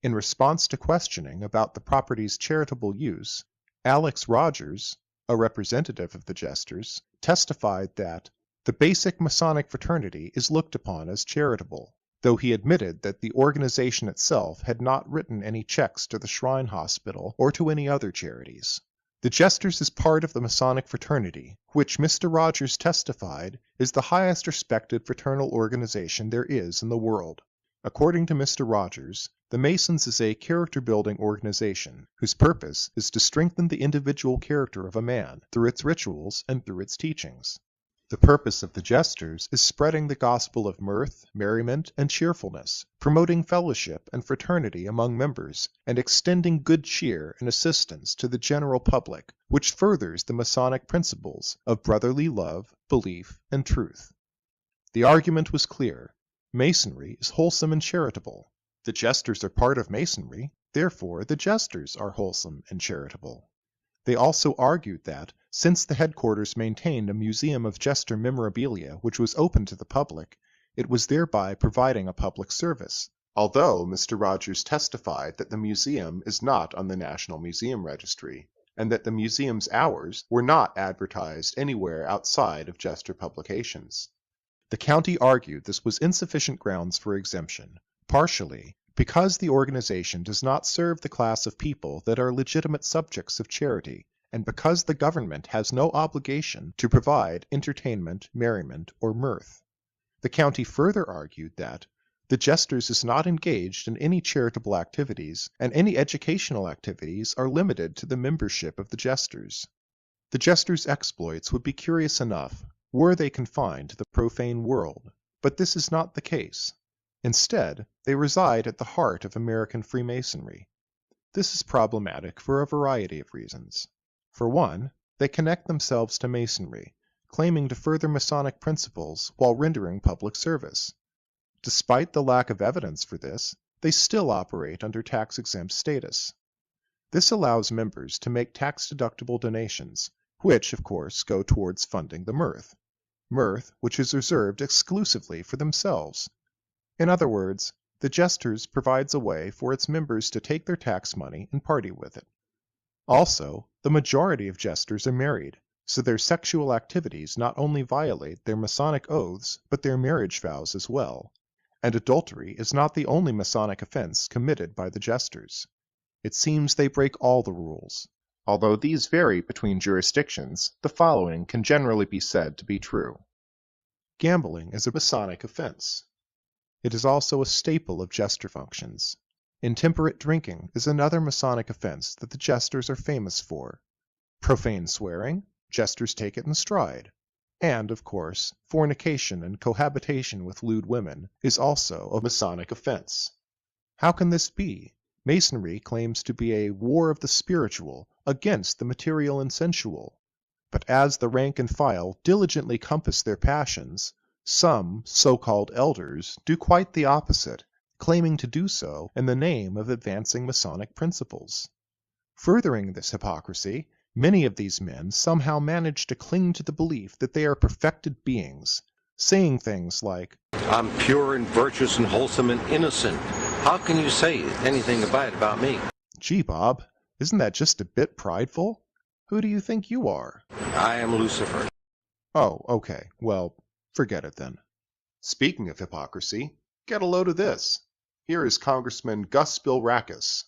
In response to questioning about the property's charitable use, Alex Rogers, a representative of the Jesters, testified that the basic Masonic fraternity is looked upon as charitable, though he admitted that the organization itself had not written any checks to the Shrine Hospital or to any other charities. The Jesters is part of the Masonic fraternity, which Mr. Rogers testified is the highest respected fraternal organization there is in the world. According to Mr. Rogers, the Masons is a character-building organization whose purpose is to strengthen the individual character of a man through its rituals and through its teachings. The purpose of the Jesters is spreading the gospel of mirth, merriment, and cheerfulness, promoting fellowship and fraternity among members, and extending good cheer and assistance to the general public, which furthers the Masonic principles of brotherly love, belief, and truth. The argument was clear. Masonry is wholesome and charitable. The Jesters are part of Masonry, therefore the Jesters are wholesome and charitable. They also argued that, since the headquarters maintained a museum of Jester memorabilia which was open to the public, it was thereby providing a public service, although Mr. Rogers testified that the museum is not on the National Museum Registry, and that the museum's hours were not advertised anywhere outside of Jester publications. The county argued this was insufficient grounds for exemption, partially because the organization does not serve the class of people that are legitimate subjects of charity, and because the government has no obligation to provide entertainment, merriment, or mirth. The county further argued that the Jesters is not engaged in any charitable activities, and any educational activities are limited to the membership of the Jesters. The Jesters' exploits would be curious enough were they confined to the profane world, but this is not the case. Instead, they reside at the heart of American Freemasonry. This is problematic for a variety of reasons. For one, they connect themselves to Masonry, claiming to further Masonic principles while rendering public service. Despite the lack of evidence for this, they still operate under tax-exempt status. This allows members to make tax-deductible donations, which, of course, go towards funding the mirth which is reserved exclusively for themselves. In other words, the Jesters provides a way for its members to take their tax money and party with it. Also, the majority of Jesters are married, so their sexual activities not only violate their Masonic oaths, but their marriage vows as well. And adultery is not the only Masonic offense committed by the Jesters. It seems they break all the rules. Although these vary between jurisdictions, the following can generally be said to be true. Gambling is a Masonic offense. It is also a staple of Jester functions. Intemperate drinking is another Masonic offense that the Jesters are famous for. Profane swearing, Jesters take it in stride. And, of course, fornication and cohabitation with lewd women is also a Masonic offense. How can this be? Masonry claims to be a war of the spiritual against the material and sensual. But as the rank and file diligently compass their passions, some so-called elders do quite the opposite, claiming to do so in the name of advancing Masonic principles. Furthering this hypocrisy, many of these men somehow manage to cling to the belief that they are perfected beings, saying things like, I'm pure and virtuous and wholesome and innocent. How can you say anything bad about me? "Gee, Bob, isn't that just a bit prideful? Who do you think you are?" I am Lucifer. Oh, okay. Well, forget it then. Speaking of hypocrisy, get a load of this. Here is Congressman Gus Bilrakis.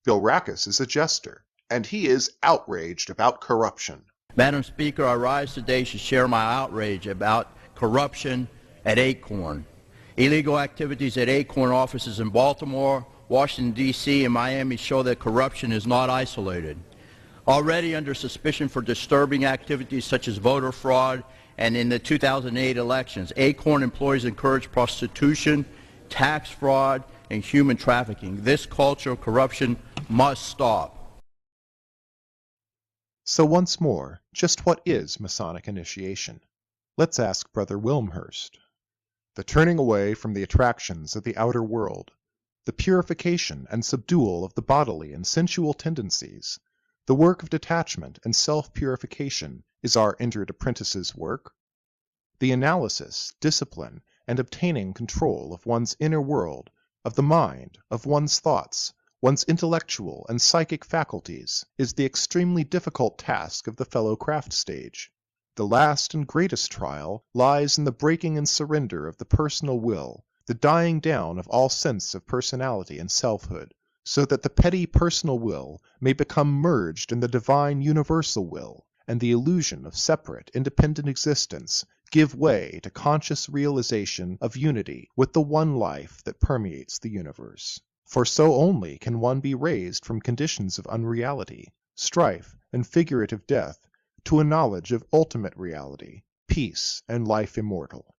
Bilrakis is a jester, and he is outraged about corruption. Madam Speaker, I rise today to share my outrage about corruption at Acorn. Illegal activities at Acorn offices in Baltimore, Washington, D.C., and Miami show that corruption is not isolated. Already under suspicion for disturbing activities such as voter fraud and in the 2008 elections, Acorn employees encourage prostitution, tax fraud, and human trafficking. This culture of corruption must stop. So once more, just what is Masonic initiation? Let's ask Brother Wilmhurst. The turning away from the attractions of the outer world, the purification and subdual of the bodily and sensual tendencies, the work of detachment and self-purification is our injured apprentice's work. The analysis, discipline, and obtaining control of one's inner world, of the mind, of one's thoughts, one's intellectual and psychic faculties, is the extremely difficult task of the fellow craft stage. The last and greatest trial lies in the breaking and surrender of the personal will, the dying down of all sense of personality and selfhood, so that the petty personal will may become merged in the divine universal will, and the illusion of separate, independent existence give way to conscious realization of unity with the one life that permeates the universe. For so only can one be raised from conditions of unreality, strife, and figurative death to a knowledge of ultimate reality, peace, and life immortal.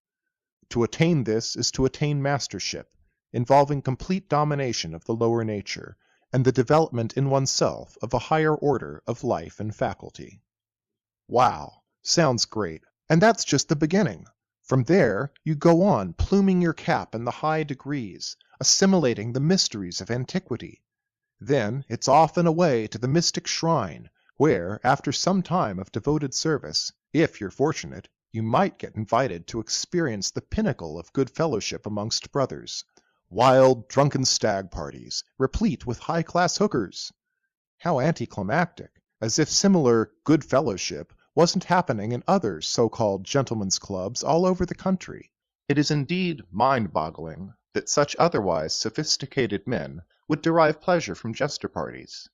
To attain this is to attain mastership, involving complete domination of the lower nature, and the development in oneself of a higher order of life and faculty. Wow, sounds great. And that's just the beginning. From there, you go on pluming your cap in the high degrees, assimilating the mysteries of antiquity. Then it's off and away to the mystic shrine, where, after some time of devoted service, if you're fortunate, you might get invited to experience the pinnacle of good fellowship amongst brothers. Wild, drunken stag parties, replete with high-class hookers. How anticlimactic, as if similar good fellowship wasn't happening in other so-called gentlemen's clubs all over the country. It is indeed mind-boggling that such otherwise sophisticated men would derive pleasure from jester parties.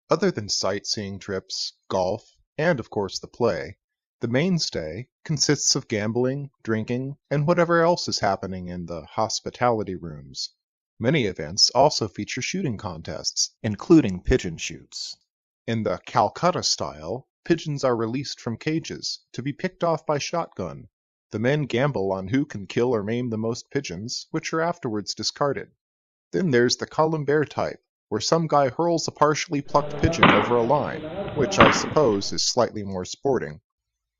Other than sightseeing trips, golf, and of course the play, the mainstay consists of gambling, drinking, and whatever else is happening in the hospitality rooms. Many events also feature shooting contests, including pigeon shoots. In the Calcutta style, pigeons are released from cages to be picked off by shotgun. The men gamble on who can kill or maim the most pigeons, which are afterwards discarded. Then there's the Columbaire type, where some guy hurls a partially plucked pigeon over a line, which I suppose is slightly more sporting.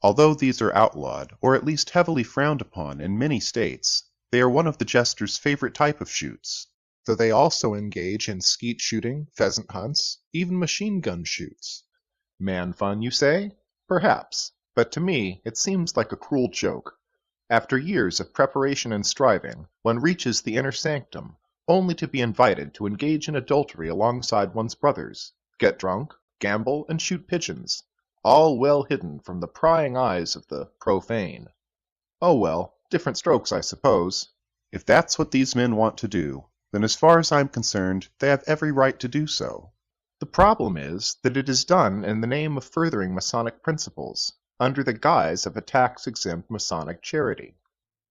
Although these are outlawed, or at least heavily frowned upon in many states, they are one of the jester's favorite type of shoots, though they also engage in skeet shooting, pheasant hunts, even machine gun shoots. Man fun, you say? Perhaps, but to me it seems like a cruel joke. After years of preparation and striving, one reaches the inner sanctum, only to be invited to engage in adultery alongside one's brothers, get drunk, gamble, and shoot pigeons, all well hidden from the prying eyes of the profane. Oh well, different strokes, I suppose. If that's what these men want to do, then as far as I'm concerned, they have every right to do so. The problem is that it is done in the name of furthering Masonic principles, under the guise of a tax-exempt Masonic charity.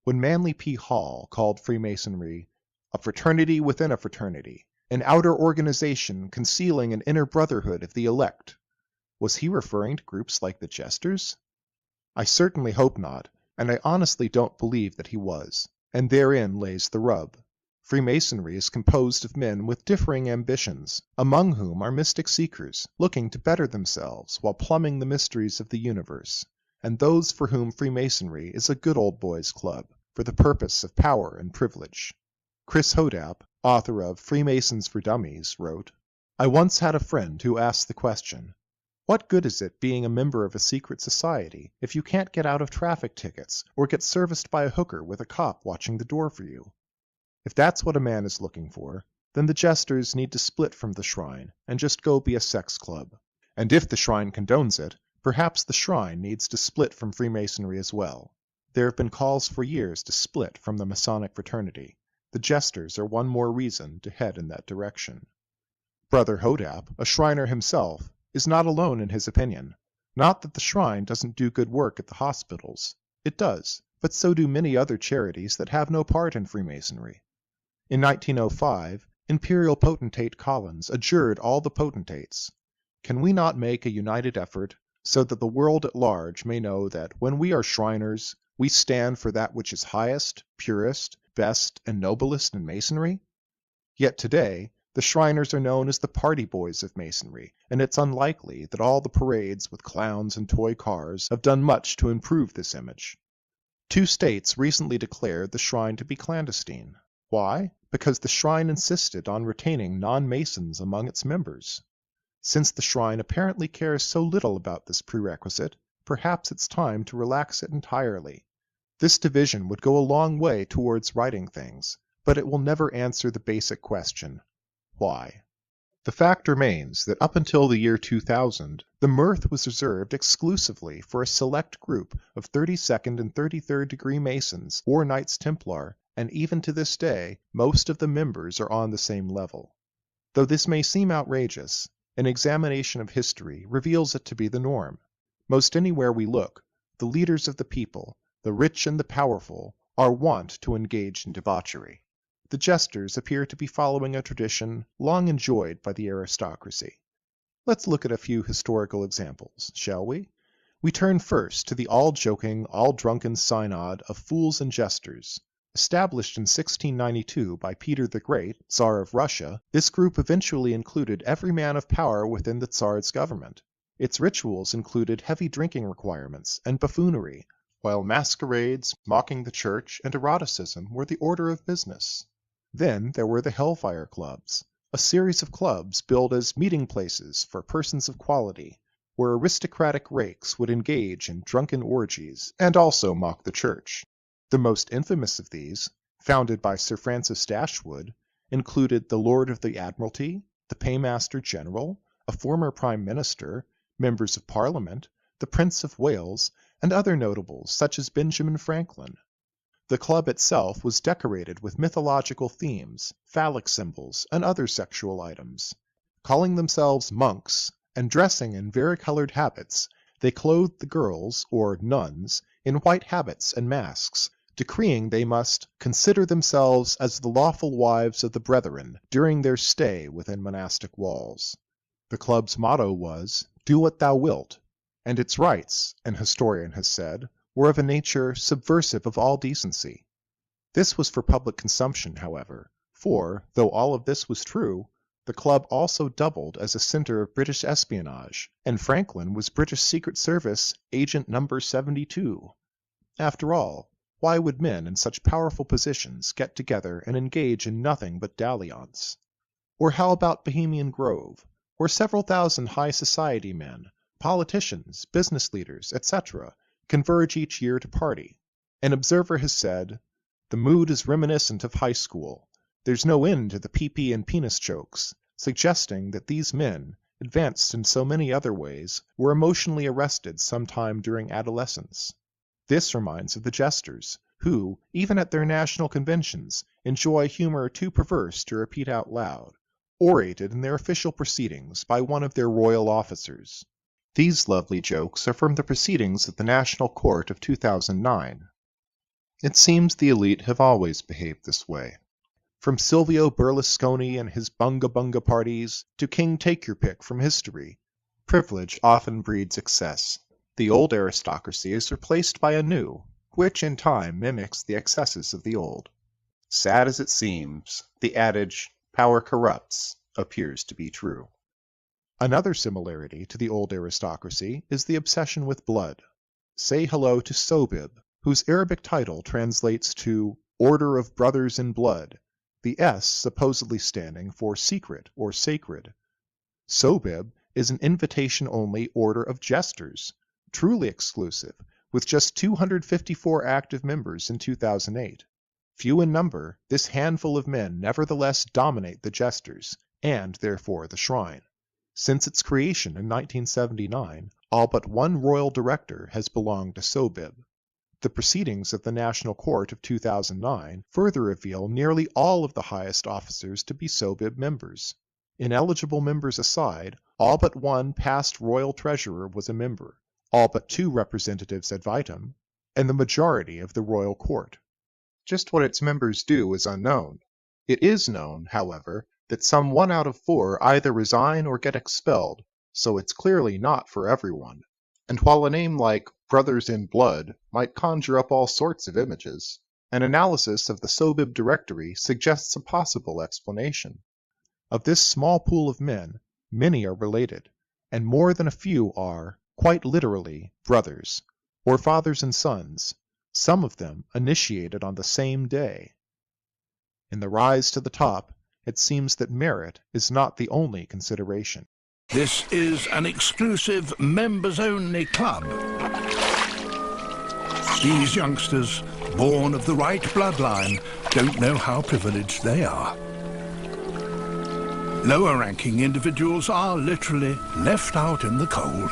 When Manly P. Hall called Freemasonry a fraternity within a fraternity, an outer organization concealing an inner brotherhood of the elect, was he referring to groups like the Jesters? I certainly hope not, and I honestly don't believe that he was, and therein lays the rub. Freemasonry is composed of men with differing ambitions, among whom are mystic seekers looking to better themselves while plumbing the mysteries of the universe, and those for whom Freemasonry is a good old boys club for the purpose of power and privilege. Chris Hodap, author of Freemasons for Dummies, wrote, "I once had a friend who asked the question, what good is it being a member of a secret society if you can't get out of traffic tickets or get serviced by a hooker with a cop watching the door for you? If that's what a man is looking for, then the Jesters need to split from the Shrine and just go be a sex club. And if the Shrine condones it, perhaps the Shrine needs to split from Freemasonry as well. There have been calls for years to split from the Masonic fraternity. The Jesters are one more reason to head in that direction." Brother Hodap, a Shriner himself, is not alone in his opinion. Not that the Shrine doesn't do good work at the hospitals. It does, but so do many other charities that have no part in Freemasonry. In 1905, Imperial Potentate Collins adjured all the potentates, "Can we not make a united effort so that the world at large may know that when we are Shriners, we stand for that which is highest, purest, best, and noblest in Masonry?" Yet today, the Shriners are known as the party boys of Masonry, and it's unlikely that all the parades with clowns and toy cars have done much to improve this image. 2 states recently declared the Shrine to be clandestine. Why? Because the Shrine insisted on retaining non-Masons among its members. Since the Shrine apparently cares so little about this prerequisite, perhaps it's time to relax it entirely. This division would go a long way towards righting things, but it will never answer the basic question, why? The fact remains that up until the year 2000, the mirth was reserved exclusively for a select group of 32nd and 33rd degree Masons or Knights Templar, and even to this day, most of the members are on the same level. Though this may seem outrageous, an examination of history reveals it to be the norm. Most anywhere we look, the leaders of the people, the rich and the powerful, are wont to engage in debauchery. The Jesters appear to be following a tradition long enjoyed by the aristocracy. Let's look at a few historical examples, shall we? We turn first to the all-joking, all-drunken synod of fools and jesters. Established in 1692 by Peter the Great, Tsar of Russia, this group eventually included every man of power within the Tsar's government. Its rituals included heavy drinking requirements and buffoonery, while masquerades, mocking the church, and eroticism were the order of business. Then there were the Hellfire Clubs, a series of clubs billed as meeting places for persons of quality, where aristocratic rakes would engage in drunken orgies and also mock the church. The most infamous of these, founded by Sir Francis Dashwood, included the Lord of the Admiralty, the Paymaster General, a former Prime Minister, members of Parliament, the Prince of Wales, and other notables such as Benjamin Franklin. The club itself was decorated with mythological themes, phallic symbols, and other sexual items. Calling themselves monks and dressing in varicolored habits, they clothed the girls, or nuns, in white habits and masks, decreeing they must consider themselves as the lawful wives of the brethren during their stay within monastic walls. The club's motto was, "Do what thou wilt," and its rites, an historian has said, were of a nature subversive of all decency. This was for public consumption, however, for, though all of this was true, the club also doubled as a center of British espionage, and Franklin was British Secret Service Agent Number 72. After all, why would men in such powerful positions get together and engage in nothing but dalliance? Or how about Bohemian Grove, where several thousand high society men, politicians, business leaders, etc., converge each year to party? An observer has said, "The mood is reminiscent of high school. There's no end to the pee-pee and penis jokes," suggesting that these men, advanced in so many other ways, were emotionally arrested sometime during adolescence. This reminds of the Jesters, who, even at their national conventions, enjoy humor too perverse to repeat out loud, orated in their official proceedings by one of their royal officers. These lovely jokes are from the proceedings of the National Court of 2009. It seems the elite have always behaved this way. From Silvio Berlusconi and his bunga-bunga parties to King Take-Your-Pick from history, privilege often breeds excess. The old aristocracy is replaced by a new, which in time mimics the excesses of the old. Sad as it seems, the adage, power corrupts, appears to be true. Another similarity to the old aristocracy is the obsession with blood. Say hello to SOBIB, whose Arabic title translates to Order of Brothers in Blood, the S supposedly standing for secret or sacred. SOBIB is an invitation-only order of jesters, truly exclusive, with just 254 active members in 2008. Few in number, this handful of men nevertheless dominate the jesters, and therefore the shrine. Since its creation in 1979, all but one royal director has belonged to SOBIB. The proceedings of the National Court of 2009 further reveal nearly all of the highest officers to be SOBIB members. Ineligible members aside, all but one past royal treasurer was a member, all but 2 representatives ad vitam, and the majority of the royal court. Just what its members do is unknown. It is known, however, that some 1 out of 4 either resign or get expelled, so it's clearly not for everyone. And while a name like Brothers in Blood might conjure up all sorts of images, an analysis of the SOBIB directory suggests a possible explanation. Of this small pool of men, many are related, and more than a few are, quite literally, brothers, or fathers and sons, some of them initiated on the same day. In the rise to the top, it seems that merit is not the only consideration. This is an exclusive members-only club. These youngsters, born of the right bloodline, don't know how privileged they are. Lower-ranking individuals are literally left out in the cold.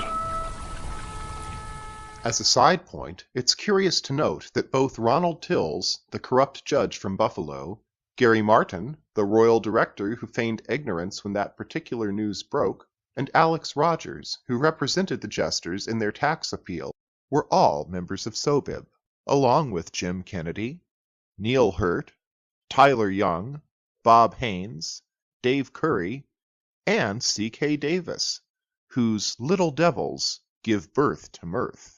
As a side point, it's curious to note that both Ronald Tills, the corrupt judge from Buffalo, Gary Martin, the royal director who feigned ignorance when that particular news broke, and Alex Rogers, who represented the jesters in their tax appeal, were all members of SOBIB, along with Jim Kennedy, Neil Hurt, Tyler Young, Bob Haynes, Dave Curry, and C.K. Davis, whose little devils give birth to mirth.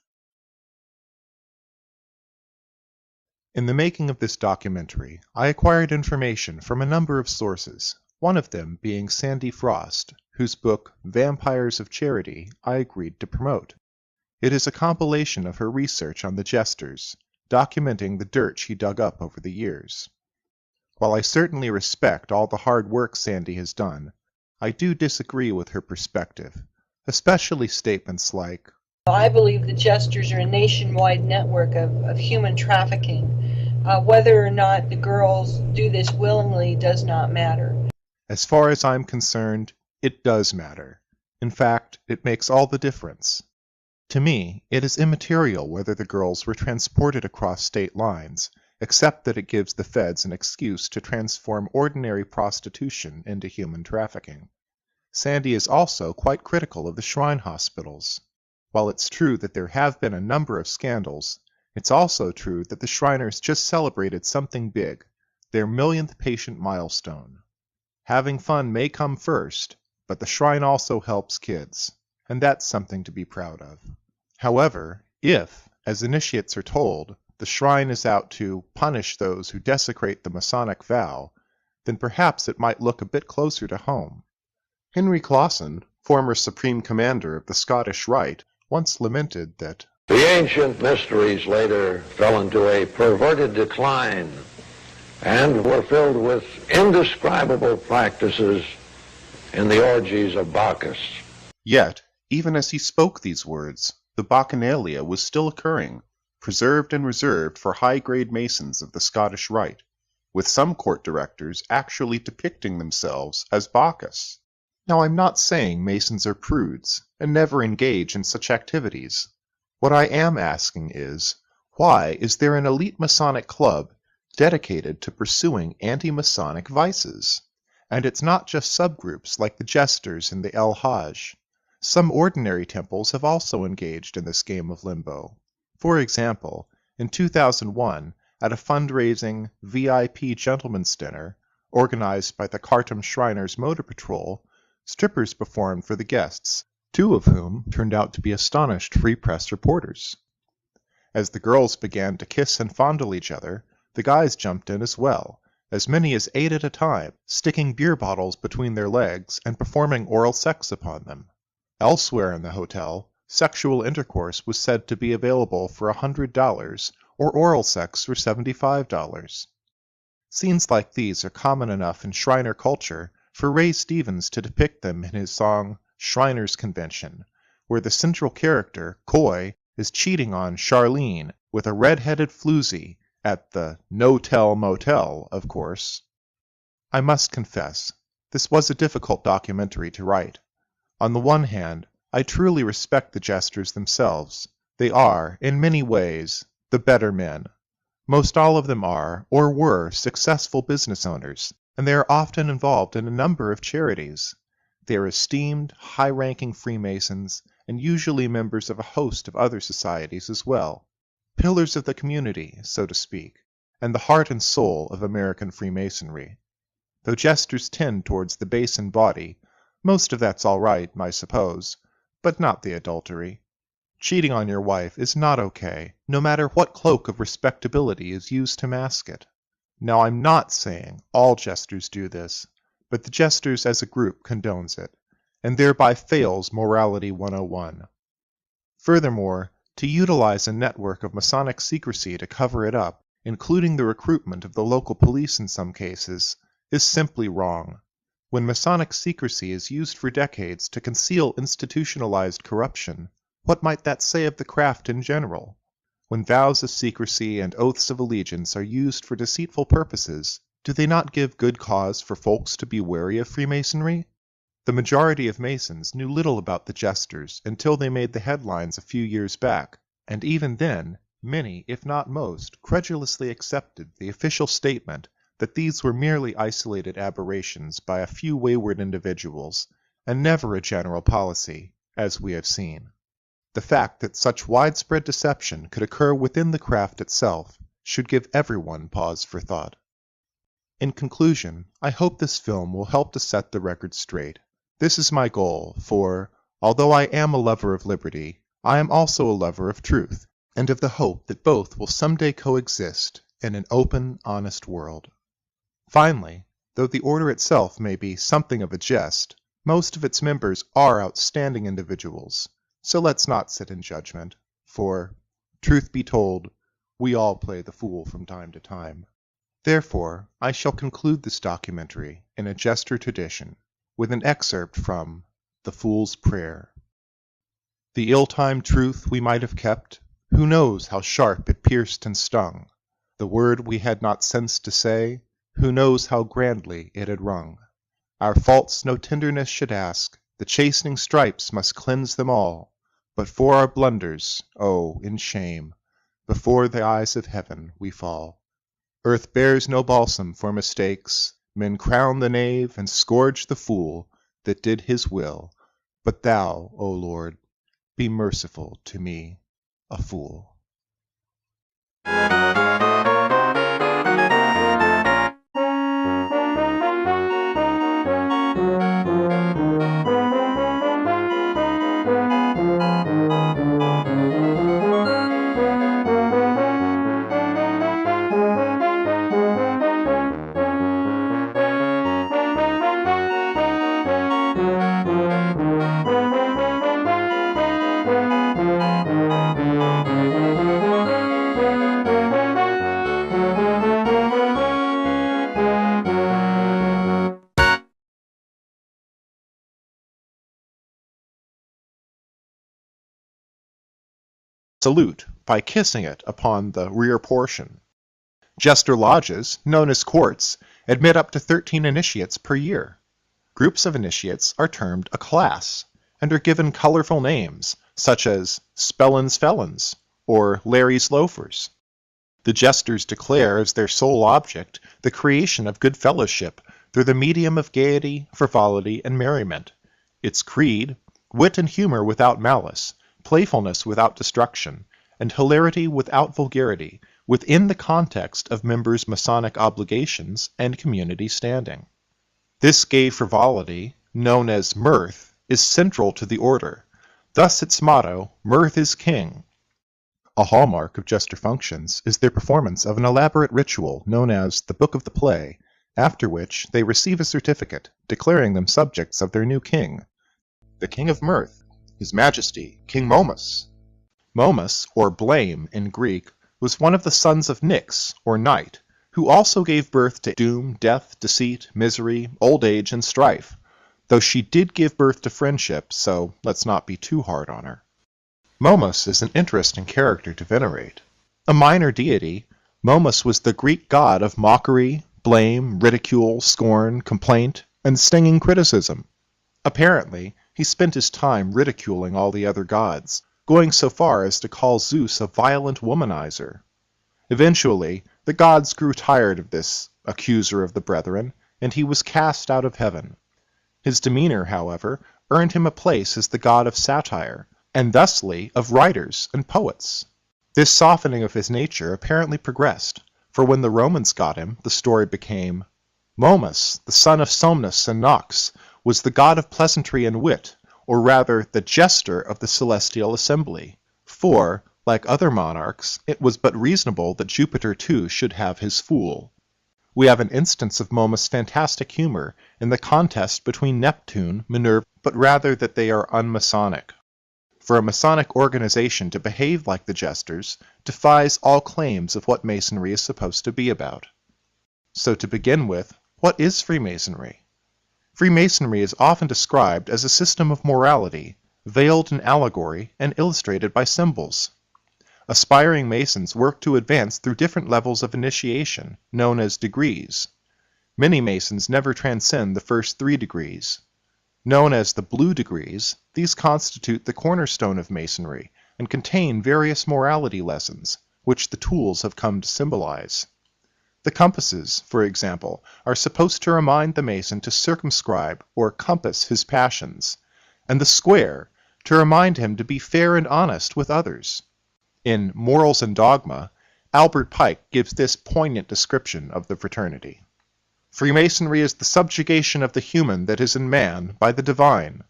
In the making of this documentary, I acquired information from a number of sources, one of them being Sandy Frost, whose book Vampires of Charity I agreed to promote. It is a compilation of her research on the jesters, documenting the dirt she dug up over the years. While I certainly respect all the hard work Sandy has done, I do disagree with her perspective, especially statements like, I believe the Jesters are a nationwide network of human trafficking. Whether or not the girls do this willingly does not matter. As far as I'm concerned, it does matter. In fact, it makes all the difference. To me, it is immaterial whether the girls were transported across state lines, except that it gives the feds an excuse to transform ordinary prostitution into human trafficking. Sandy is also quite critical of the shrine hospitals. While it's true that there have been a number of scandals, it's also true that the Shriners just celebrated something big, their millionth patient milestone. Having fun may come first, but the shrine also helps kids, and that's something to be proud of. However, if, as initiates are told, the shrine is out to punish those who desecrate the Masonic vow, then perhaps it might look a bit closer to home. Henry Clausen, former Supreme Commander of the Scottish Rite, once lamented that the ancient mysteries later fell into a perverted decline and were filled with indescribable practices in the orgies of Bacchus. Yet, even as he spoke these words, the Bacchanalia was still occurring, preserved and reserved for high-grade Masons of the Scottish Rite, with some court directors actually depicting themselves as Bacchus. Now, I'm not saying Masons are prudes and never engage in such activities. What I am asking is, why is there an elite Masonic club dedicated to pursuing anti-Masonic vices? And it's not just subgroups like the Jesters and the El Hajj. Some ordinary temples have also engaged in this game of limbo. For example, in 2001, at a fundraising VIP gentleman's dinner, organized by the Khartoum Shriners Motor Patrol, strippers performed for the guests, 2 of whom turned out to be astonished Free Press reporters. As the girls began to kiss and fondle each other, the guys jumped in as well, as many as 8 at a time, sticking beer bottles between their legs and performing oral sex upon them. Elsewhere in the hotel, sexual intercourse was said to be available for $100 or oral sex for $75. Scenes like these are common enough in Shriner culture for Ray Stevens to depict them in his song Shriner's Convention, where the central character, Coy, is cheating on Charlene with a red-headed floozy at the No-Tell Motel, of course. I must confess, this was a difficult documentary to write. On the one hand, I truly respect the Jesters themselves. They are, in many ways, the better men. Most all of them are, or were, successful business owners, and they are often involved in a number of charities. They are esteemed, high-ranking Freemasons, and usually members of a host of other societies as well. Pillars of the community, so to speak, and the heart and soul of American Freemasonry. Though Jesters tend towards the base in body, most of that's all right, I suppose, but not the adultery. Cheating on your wife is not okay, no matter what cloak of respectability is used to mask it. Now, I'm not saying all Jesters do this, but the Jesters as a group condones it, and thereby fails Morality 101. Furthermore, to utilize a network of Masonic secrecy to cover it up, including the recruitment of the local police in some cases, is simply wrong. When Masonic secrecy is used for decades to conceal institutionalized corruption, what might that say of the craft in general? When vows of secrecy and oaths of allegiance are used for deceitful purposes, do they not give good cause for folks to be wary of Freemasonry? The majority of Masons knew little about the Jesters until they made the headlines a few years back, and even then, many, if not most, credulously accepted the official statement that these were merely isolated aberrations by a few wayward individuals, and never a general policy, as we have seen. The fact that such widespread deception could occur within the craft itself should give everyone pause for thought. In conclusion, I hope this film will help to set the record straight. This is my goal, for, although I am a lover of liberty, I am also a lover of truth, and of the hope that both will someday coexist in an open, honest world. Finally, though the order itself may be something of a jest, most of its members are outstanding individuals, so let's not sit in judgment, for, truth be told, we all play the fool from time to time. Therefore, I shall conclude this documentary in a Jester tradition, with an excerpt from The Fool's Prayer. The ill-timed truth we might have kept, who knows how sharp it pierced and stung? The word we had not sense to say, who knows how grandly it had rung? Our faults no tenderness should ask, the chastening stripes must cleanse them all, but for our blunders, oh, in shame, before the eyes of heaven we fall. Earth bears no balsam for mistakes, men crown the knave and scourge the fool that did his will, but thou, O Lord, be merciful to me, a fool. Salute by kissing it upon the rear portion. Jester lodges, known as courts, admit up to 13 initiates per year. Groups of initiates are termed a class, and are given colorful names, such as Spellin's Felons, or Larry's Loafers. The Jesters declare as their sole object the creation of good fellowship through the medium of gaiety, frivolity, and merriment. Its creed, wit and humor without malice, playfulness without destruction, and hilarity without vulgarity, within the context of members' Masonic obligations and community standing. This gay frivolity, known as mirth, is central to the order. Thus its motto, Mirth is King. A hallmark of Jester functions is their performance of an elaborate ritual known as the Book of the Play, after which they receive a certificate declaring them subjects of their new king, the King of Mirth, His Majesty, King Momus. Momus, or Blame in Greek, was one of the sons of Nyx, or Night, who also gave birth to doom, death, deceit, misery, old age, and strife, though she did give birth to friendship, so let's not be too hard on her. Momus is an interesting character to venerate. A minor deity, Momus was the Greek god of mockery, blame, ridicule, scorn, complaint, and stinging criticism. Apparently, he spent his time ridiculing all the other gods, going so far as to call Zeus a violent womanizer. Eventually, the gods grew tired of this accuser of the brethren, and he was cast out of heaven. His demeanor, however, earned him a place as the god of satire, and thusly of writers and poets. This softening of his nature apparently progressed, for when the Romans got him, the story became, Momus, the son of Somnus and Nox, was the god of pleasantry and wit, or rather the jester of the celestial assembly, for, like other monarchs, it was but reasonable that Jupiter too should have his fool. We have an instance of Momus' fantastic humor in the contest between Neptune, Minerva, but rather that they are unmasonic. For a Masonic organization to behave like the Jesters defies all claims of what Masonry is supposed to be about. So to begin with, what is Freemasonry? Freemasonry is often described as a system of morality, veiled in allegory and illustrated by symbols. Aspiring Masons work to advance through different levels of initiation, known as degrees. Many Masons never transcend the first 3 degrees. Known as the Blue Degrees, these constitute the cornerstone of Masonry and contain various morality lessons, which the tools have come to symbolize. The compasses, for example, are supposed to remind the Mason to circumscribe or compass his passions, and the square to remind him to be fair and honest with others. In Morals and Dogma, Albert Pike gives this poignant description of the fraternity. Freemasonry is the subjugation of the human that is in man by the divine,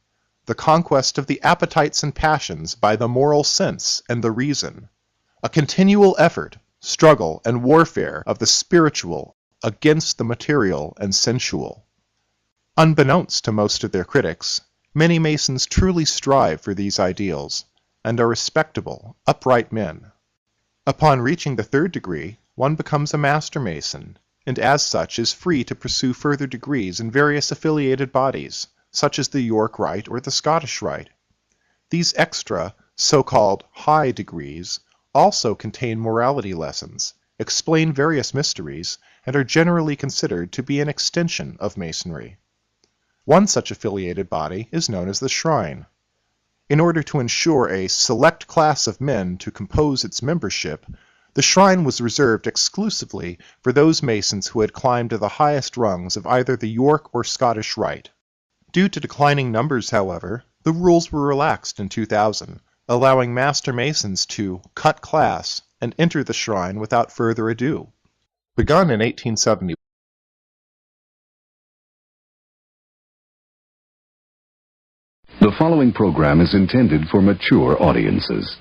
the conquest of the appetites and passions by the moral sense and the reason, a continual effort, struggle, and warfare of the spiritual against the material and sensual. Unbeknownst to most of their critics, many Masons truly strive for these ideals, and are respectable, upright men. Upon reaching the 3rd degree, one becomes a Master Mason, and as such is free to pursue further degrees in various affiliated bodies, such as the York Rite or the Scottish Rite. These extra, so-called high degrees also contain morality lessons, explain various mysteries, and are generally considered to be an extension of Masonry. One such affiliated body is known as the Shrine. In order to ensure a select class of men to compose its membership, the Shrine was reserved exclusively for those Masons who had climbed to the highest rungs of either the York or Scottish Rite. Due to declining numbers, however, the rules were relaxed in 2000, allowing Master Masons to cut class and enter the Shrine without further ado. Begun in 1870, The following program is intended for mature audiences.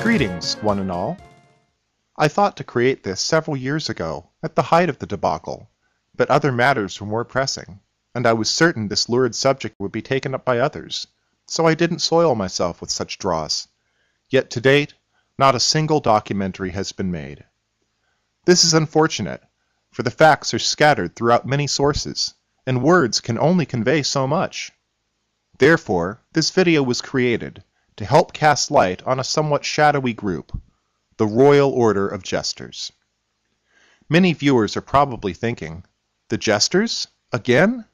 Greetings, one and all. I thought to create this several years ago, at the height of the debacle, but other matters were more pressing, and I was certain this lurid subject would be taken up by others, so I didn't soil myself with such dross. Yet to date, not a single documentary has been made. This is unfortunate, for the facts are scattered throughout many sources, and words can only convey so much. Therefore, this video was created to help cast light on a somewhat shadowy group, the Royal Order of Jesters. Many viewers are probably thinking, the Jesters? Again?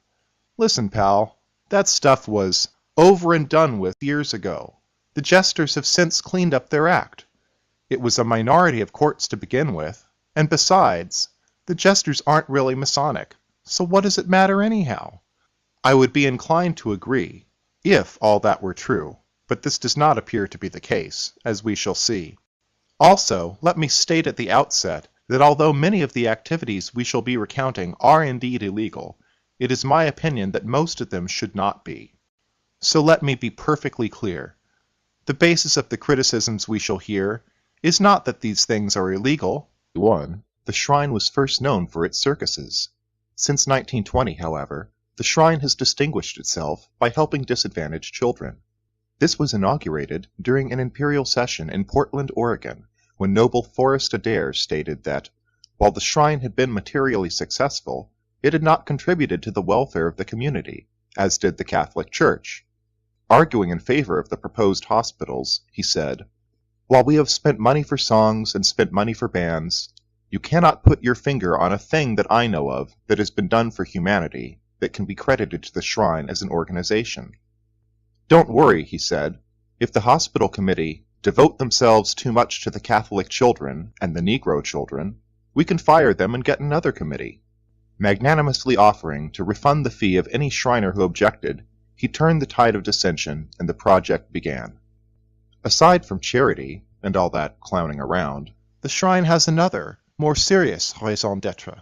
Listen, pal, that stuff was over and done with years ago. The Jesters have since cleaned up their act. It was a minority of courts to begin with, and besides, the Jesters aren't really Masonic, so what does it matter anyhow? I would be inclined to agree, if all that were true, but this does not appear to be the case, as we shall see. Also, let me state at the outset that although many of the activities we shall be recounting are indeed illegal, it is my opinion that most of them should not be. So let me be perfectly clear. The basis of the criticisms we shall hear is not that these things are illegal. 1. The shrine was first known for its circuses. Since 1920, however, the shrine has distinguished itself by helping disadvantaged children. This was inaugurated during an imperial session in Portland, Oregon, when noble Forrest Adair stated that, while the shrine had been materially successful, it had not contributed to the welfare of the community, as did the Catholic Church. Arguing in favor of the proposed hospitals, he said, "While we have spent money for songs and spent money for bands, you cannot put your finger on a thing that I know of that has been done for humanity that can be credited to the shrine as an organization. Don't worry," he said, "if the hospital committee devote themselves too much to the Catholic children and the Negro children, we can fire them and get another committee." Magnanimously offering to refund the fee of any Shriner who objected, he turned the tide of dissension and the project began. Aside from charity, and all that clowning around, the shrine has another, more serious raison d'etre.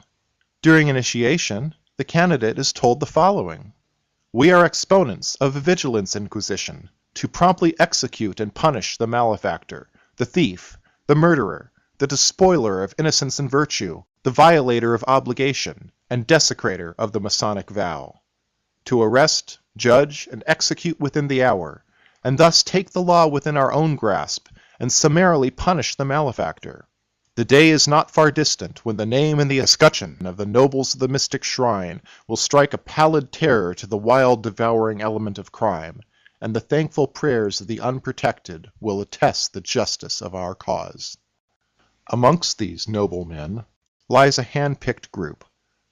During initiation, the candidate is told the following: "We are exponents of a vigilance inquisition, to promptly execute and punish the malefactor, the thief, the murderer, the despoiler of innocence and virtue, the violator of obligation, and desecrator of the Masonic vow. To arrest, judge, and execute within the hour, and thus take the law within our own grasp, and summarily punish the malefactor. The day is not far distant when the name and the escutcheon of the nobles of the mystic shrine will strike a pallid terror to the wild devouring element of crime, and the thankful prayers of the unprotected will attest the justice of our cause." Amongst these noble men lies a hand-picked group,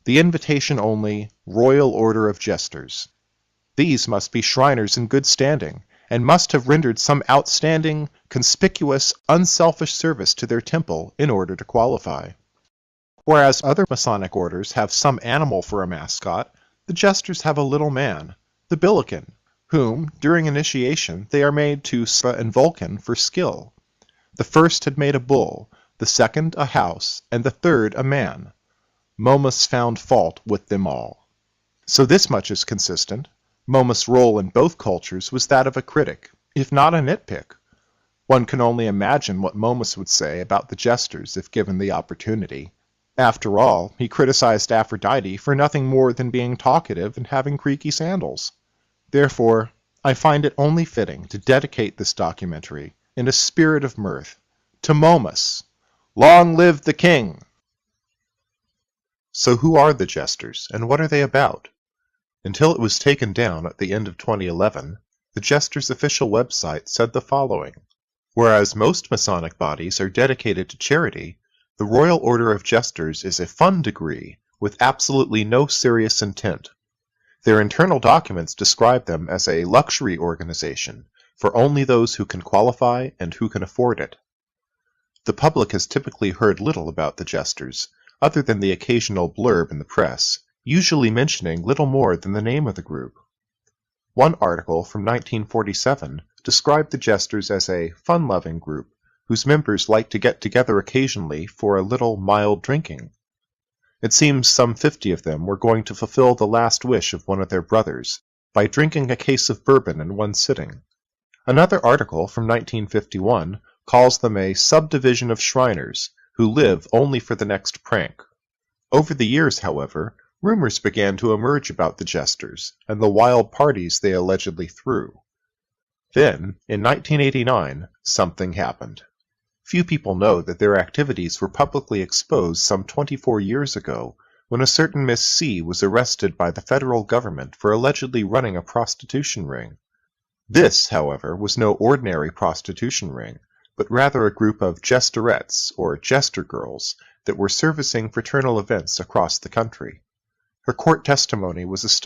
the invitation-only Royal Order of Jesters. These must be Shriners in good standing, and must have rendered some outstanding, conspicuous, unselfish service to their temple in order to qualify. Whereas other Masonic orders have some animal for a mascot, the Jesters have a little man, the Billiken, whom, during initiation, they are made to Spa and Vulcan for skill. The first had made a bull, the second a house, and the third a man. Momus found fault with them all. So this much is consistent. Momus' role in both cultures was that of a critic, if not a nitpick. One can only imagine what Momus would say about the Jesters if given the opportunity. After all, he criticized Aphrodite for nothing more than being talkative and having creaky sandals. Therefore, I find it only fitting to dedicate this documentary, in a spirit of mirth, to Momus. Long live the king! So who are the Jesters, and what are they about? Until it was taken down at the end of 2011, the Jesters' official website said the following: "Whereas most Masonic bodies are dedicated to charity, the Royal Order of Jesters is a fun degree with absolutely no serious intent. Their internal documents describe them as a luxury organization for only those who can qualify and who can afford it." The public has typically heard little about the Jesters, other than the occasional blurb in the press, usually mentioning little more than the name of the group. One article from 1947 described the Jesters as a fun-loving group whose members like to get together occasionally for a little mild drinking. It seems some 50 of them were going to fulfill the last wish of one of their brothers by drinking a case of bourbon in one sitting. Another article from 1951 calls them a subdivision of Shriners who live only for the next prank. Over the years, however, rumors began to emerge about the Jesters and the wild parties they allegedly threw. Then, in 1989, something happened. Few people know that their activities were publicly exposed some 24 years ago, when a certain Miss C was arrested by the federal government for allegedly running a prostitution ring. This, however, was no ordinary prostitution ring, but rather a group of Jesterettes, or Jester girls, that were servicing fraternal events across the country. Her court testimony was astonishing.